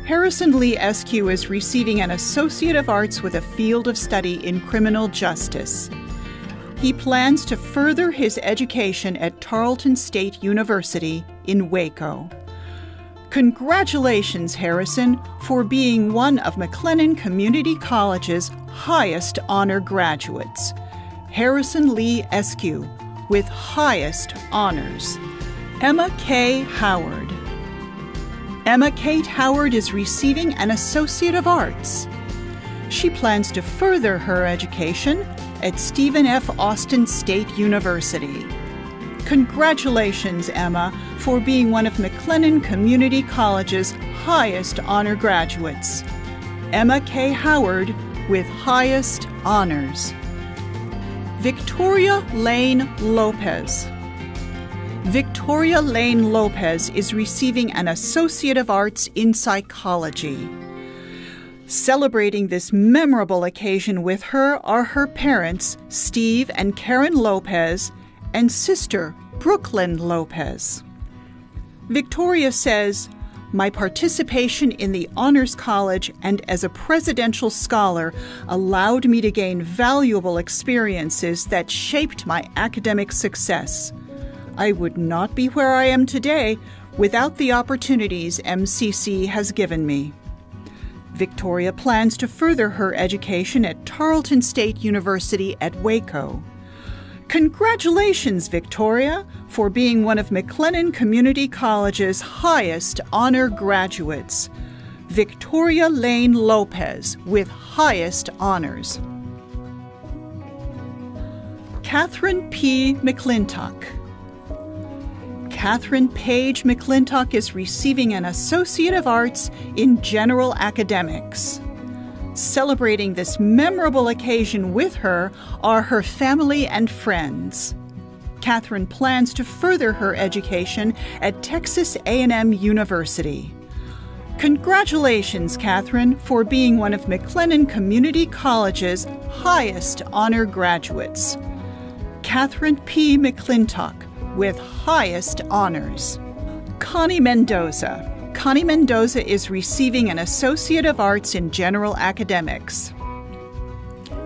Harrison Lee Escue is receiving an Associate of Arts with a field of study in criminal justice. He plans to further his education at Tarleton State University in Waco. Congratulations, Harrison, for being one of McLennan Community College's highest honor graduates. Harrison Lee Escue with highest honors. Emma K. Howard. Emma Kate Howard is receiving an Associate of Arts. She plans to further her education at Stephen F. Austin State University. Congratulations, Emma, for being one of McLennan Community College's highest honor graduates. Emma K. Howard with highest honors. Victoria Lane Lopez. Victoria Lane Lopez is receiving an Associate of Arts in Psychology. Celebrating this memorable occasion with her are her parents, Steve and Karen Lopez, and sister, Brooklyn Lopez. Victoria says, "My participation in the Honors College and as a presidential scholar allowed me to gain valuable experiences that shaped my academic success. I would not be where I am today without the opportunities MCC has given me." Victoria plans to further her education at Tarleton State University at Waco. Congratulations, Victoria, for being one of McLennan Community College's highest honor graduates. Victoria Lane Lopez with highest honors. Catherine P. McClintock. Catherine Page McClintock is receiving an Associate of Arts in General Academics. Celebrating this memorable occasion with her are her family and friends. Catherine plans to further her education at Texas A&M University. Congratulations, Catherine, for being one of McLennan Community College's highest honor graduates. Catherine P. McClintock with highest honors. Connie Mendoza. Connie Mendoza is receiving an Associate of Arts in General Academics.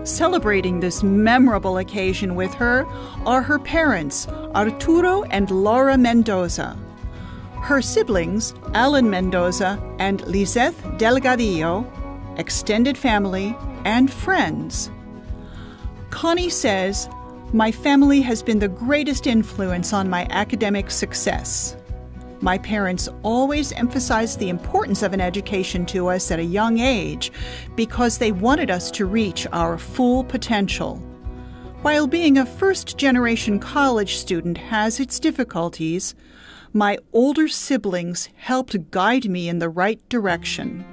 Celebrating this memorable occasion with her are her parents, Arturo and Laura Mendoza. Her siblings, Alan Mendoza and Lizeth Delgadillo, extended family, and friends. Connie says, "My family has been the greatest influence on my academic success. My parents always emphasized the importance of an education to us at a young age because they wanted us to reach our full potential. While being a first-generation college student has its difficulties, my older siblings helped guide me in the right direction.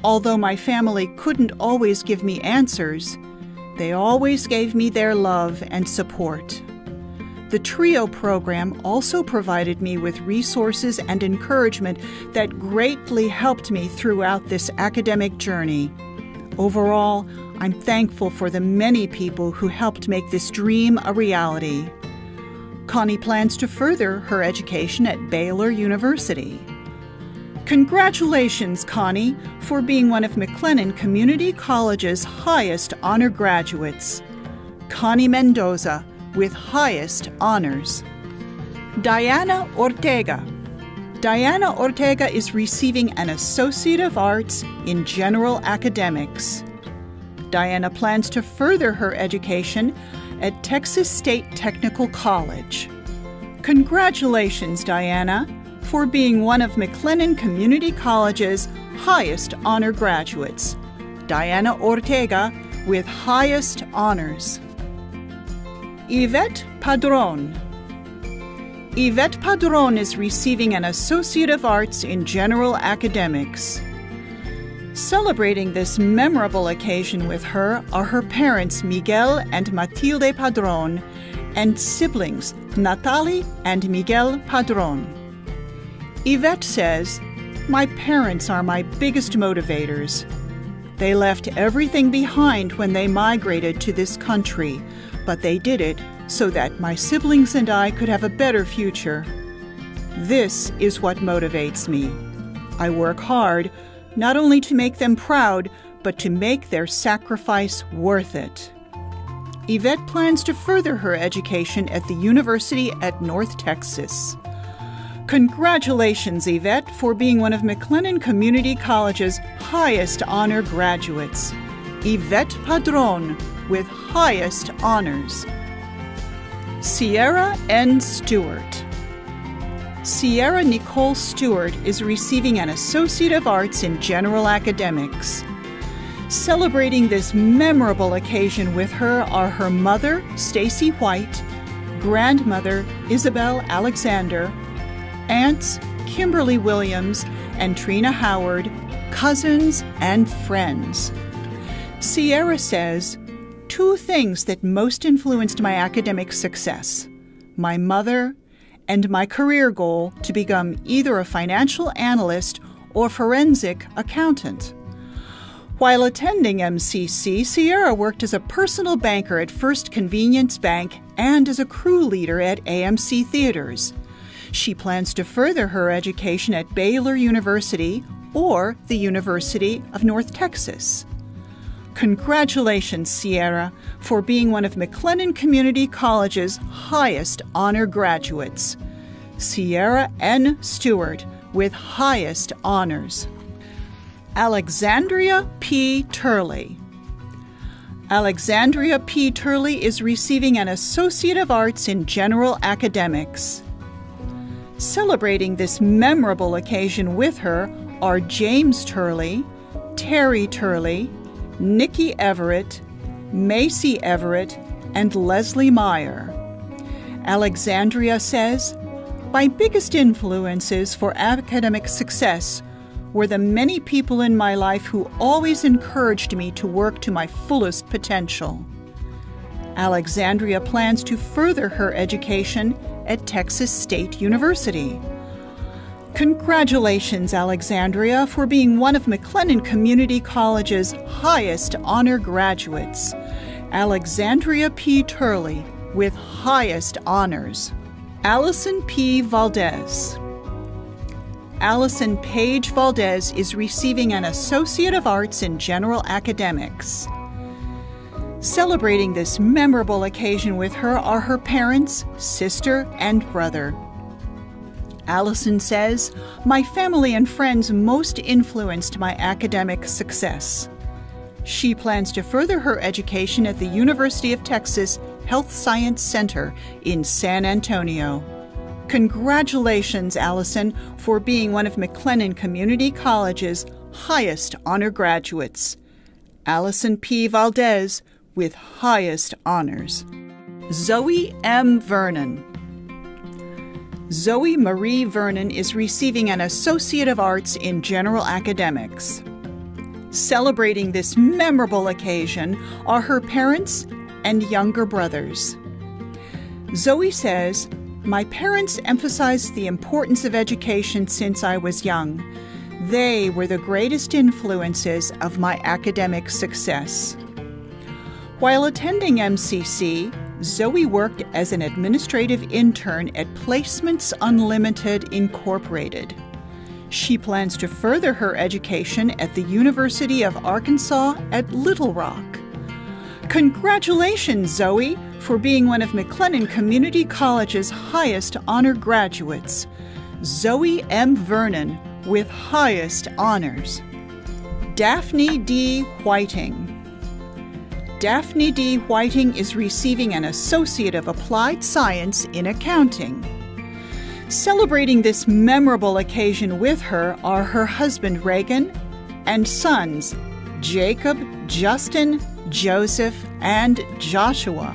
Although my family couldn't always give me answers, they always gave me their love and support. The TRIO program also provided me with resources and encouragement that greatly helped me throughout this academic journey. Overall, I'm thankful for the many people who helped make this dream a reality." Connie plans to further her education at Baylor University. Congratulations, Connie, for being one of McLennan Community College's highest honor graduates. Connie Mendoza with highest honors. Diana Ortega. Diana Ortega is receiving an Associate of Arts in General Academics. Diana plans to further her education at Texas State Technical College. Congratulations, Diana, for being one of McLennan Community College's highest honor graduates. Diana Ortega with highest honors. Yvette Padron. Yvette Padron is receiving an Associate of Arts in General Academics. Celebrating this memorable occasion with her are her parents Miguel and Matilde Padron and siblings Natalie and Miguel Padron. Yvette says, "My parents are my biggest motivators. They left everything behind when they migrated to this country, but they did it so that my siblings and I could have a better future. This is what motivates me. I work hard, not only to make them proud, but to make their sacrifice worth it." Yvette plans to further her education at the University at North Texas. Congratulations, Yvette, for being one of McLennan Community College's highest honor graduates. Yvette Padron with highest honors. Sierra N. Stewart. Sierra Nicole Stewart is receiving an Associate of Arts in General Academics. Celebrating this memorable occasion with her are her mother, Stacy White, grandmother, Isabel Alexander, aunts, Kimberly Williams and Trina Howard, cousins, and friends. Sierra says, "Two things that most influenced my academic success: my mother and my career goal to become either a financial analyst or forensic accountant." While attending MCC, Sierra worked as a personal banker at First Convenience Bank and as a crew leader at AMC Theaters. She plans to further her education at Baylor University or the University of North Texas. Congratulations, Sierra, for being one of McLennan Community College's highest honor graduates. Sierra N. Stewart with highest honors. Alexandria P. Turley. Alexandria P. Turley is receiving an Associate of Arts in General Academics. Celebrating this memorable occasion with her are James Turley, Terry Turley, Nikki Everett, Macy Everett, and Leslie Meyer. Alexandria says, "My biggest influences for academic success were the many people in my life who always encouraged me to work to my fullest potential." Alexandria plans to further her education at Texas State University. Congratulations, Alexandria, for being one of McLennan Community College's highest honor graduates. Alexandria P. Turley with highest honors. Allison P. Valdez. Allison Paige Valdez is receiving an Associate of Arts in General Academics. Celebrating this memorable occasion with her are her parents, sister, and brother. Allison says, "My family and friends most influenced my academic success." She plans to further her education at the University of Texas Health Science Center in San Antonio. Congratulations, Allison, for being one of McLennan Community College's highest honor graduates. Allison P. Valdez with highest honors. Zoe M. Vernon. Zoe Marie Vernon is receiving an Associate of Arts in General Academics. Celebrating this memorable occasion are her parents and younger brothers. Zoe says, "My parents emphasized the importance of education since I was young. They were the greatest influences of my academic success." While attending MCC, Zoe worked as an administrative intern at Placements Unlimited Incorporated. She plans to further her education at the University of Arkansas at Little Rock. Congratulations, Zoe, for being one of McLennan Community College's highest honor graduates. Zoe M. Vernon with highest honors. Daphne D. Whiting. Daphne D. Whiting is receiving an Associate of Applied Science in Accounting. Celebrating this memorable occasion with her are her husband Reagan and sons Jacob, Justin, Joseph, and Joshua.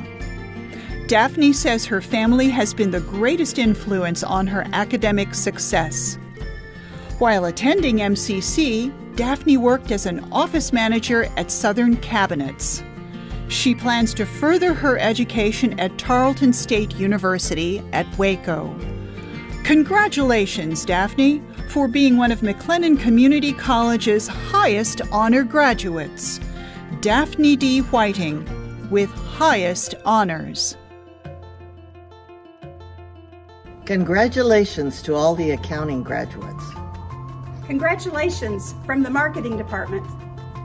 Daphne says her family has been the greatest influence on her academic success. While attending MCC, Daphne worked as an office manager at Southern Cabinets. She plans to further her education at Tarleton State University at Waco. Congratulations, Daphne, for being one of McLennan Community College's highest honor graduates. Daphne D. Whiting with highest honors. Congratulations to all the accounting graduates. Congratulations from the marketing department.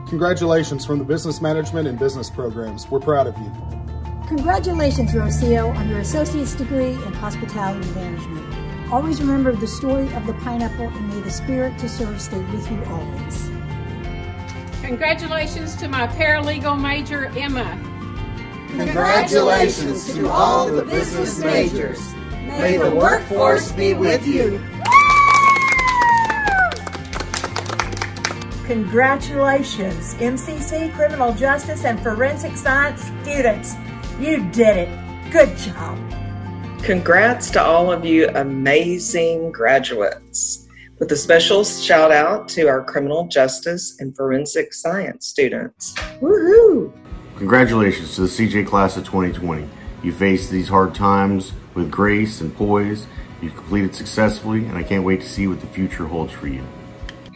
Congratulations from the business management and business programs. We're proud of you. Congratulations, Rocio, on your associate's degree in hospitality management. Always remember the story of the pineapple, and may the spirit to serve stay with you always. Congratulations to my paralegal major, Emma. Congratulations to all the business majors. May the workforce be with you. Congratulations, MCC Criminal Justice and Forensic Science students. You did it. Good job. Congrats to all of you amazing graduates. With a special shout out to our criminal justice and forensic science students. Woohoo! Congratulations to the CJ class of 2020. You faced these hard times with grace and poise. You completed successfully, and I can't wait to see what the future holds for you.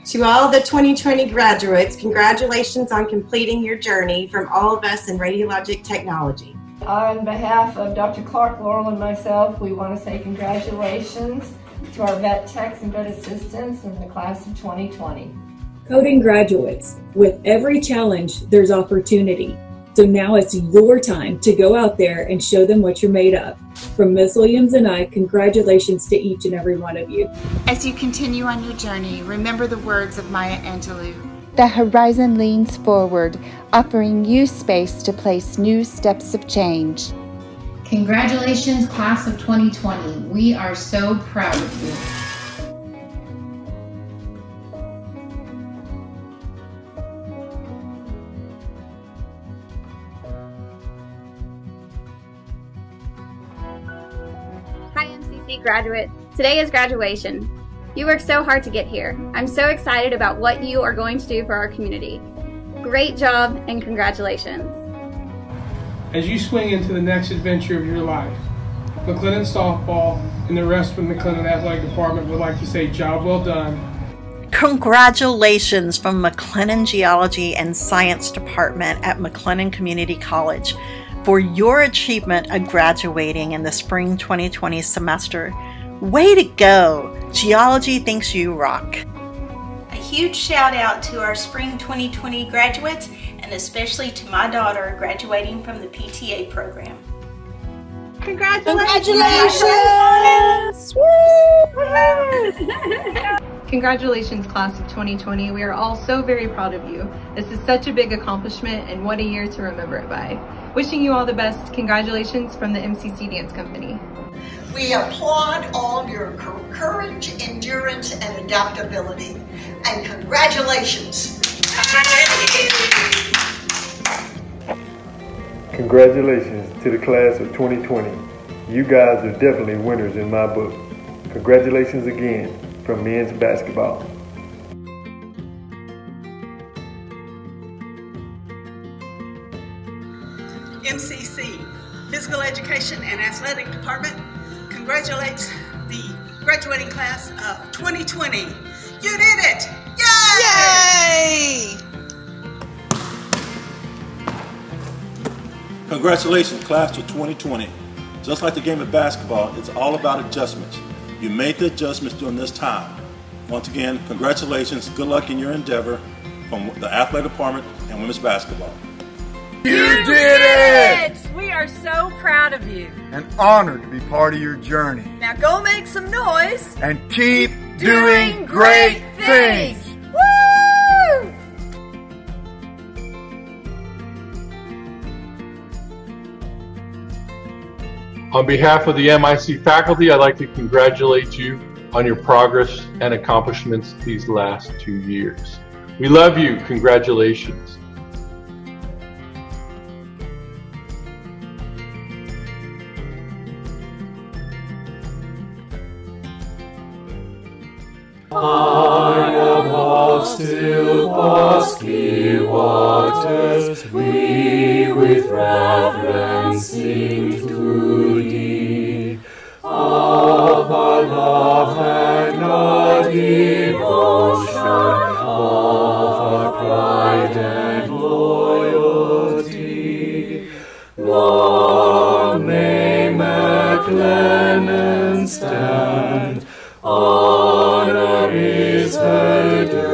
To all the 2020 graduates, congratulations on completing your journey from all of us in radiologic technology. On behalf of Dr. Clark, Laurel, and myself, we want to say congratulations to our vet techs and vet assistants in the class of 2020. Coding graduates, with every challenge, there's opportunity. So now it's your time to go out there and show them what you're made of. From Ms. Williams and I, congratulations to each and every one of you. As you continue on your journey, remember the words of Maya Angelou. The horizon leans forward, offering you space to place new steps of change. Congratulations, class of 2020. We are so proud of you. Hi MCC graduates. Today is graduation. You worked so hard to get here. I'm so excited about what you are going to do for our community. Great job and congratulations. as you swing into the next adventure of your life. McLennan Softball and the rest of the McLennan Athletic Department would like to say job well done. Congratulations from McLennan Geology and Science Department at McLennan Community College for your achievement of graduating in the spring 2020 semester. Way to go! Geology thinks you rock. A huge shout out to our spring 2020 graduates, and especially to my daughter graduating from the PTA program. Congratulations! Congratulations, class of 2020. We are all so very proud of you. This is such a big accomplishment, and what a year to remember it by. Wishing you all the best. Congratulations from the MCC Dance Company. We applaud all your courage, endurance, and adaptability. And congratulations. Congratulations to the class of 2020. You guys are definitely winners in my book. Congratulations again from men's basketball. MCC, Physical Education and Athletic Department, congratulates the graduating class of 2020. You did it! Yay! Yay! Congratulations, class of 2020. Just like the game of basketball, it's all about adjustments. You made the adjustments during this time. Once again, congratulations, good luck in your endeavor from the Athletic Department and Women's Basketball. You did it! We are so proud of you. And honored to be part of your journey. Now go make some noise. And keep doing great things. Woo! On behalf of the MIC faculty, I'd like to congratulate you on your progress and accomplishments these last 2 years. We love you. Congratulations. High above still bosky waters, we with reverence sing to thee. Of our love and our devotion, of our pride and loyalty. Long may McLennan stand, honor is her due.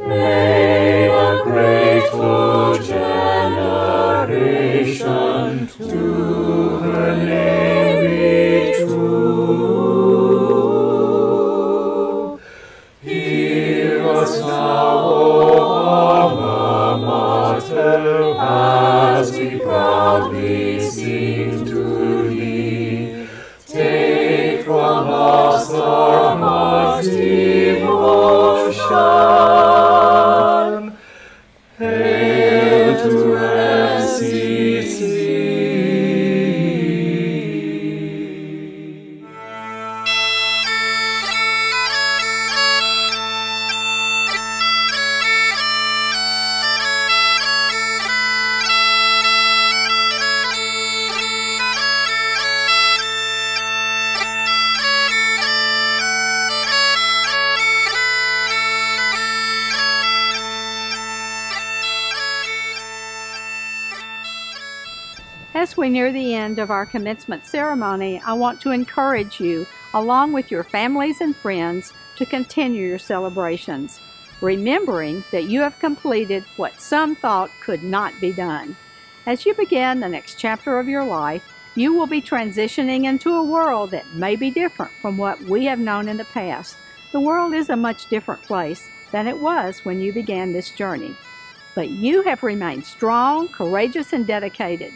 May a grateful generation to her name be true. Hear us now, O alma mater, as we proudly sing to thee. Take from us our heart's devotion. Hail to MCC. As we near the end of our commencement ceremony, I want to encourage you, along with your families and friends, to continue your celebrations, remembering that you have completed what some thought could not be done. As you begin the next chapter of your life, you will be transitioning into a world that may be different from what we have known in the past. The world is a much different place than it was when you began this journey. But you have remained strong, courageous, and dedicated.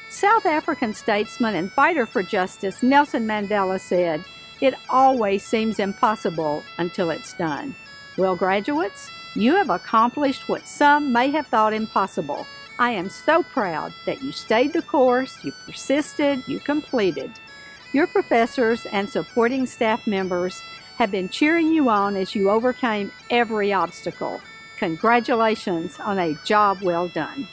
South African statesman and fighter for justice Nelson Mandela said, "It always seems impossible until it's done." Well, graduates, you have accomplished what some may have thought impossible. I am so proud that you stayed the course, you persisted, you completed. Your professors and supporting staff members have been cheering you on as you overcame every obstacle. Congratulations on a job well done.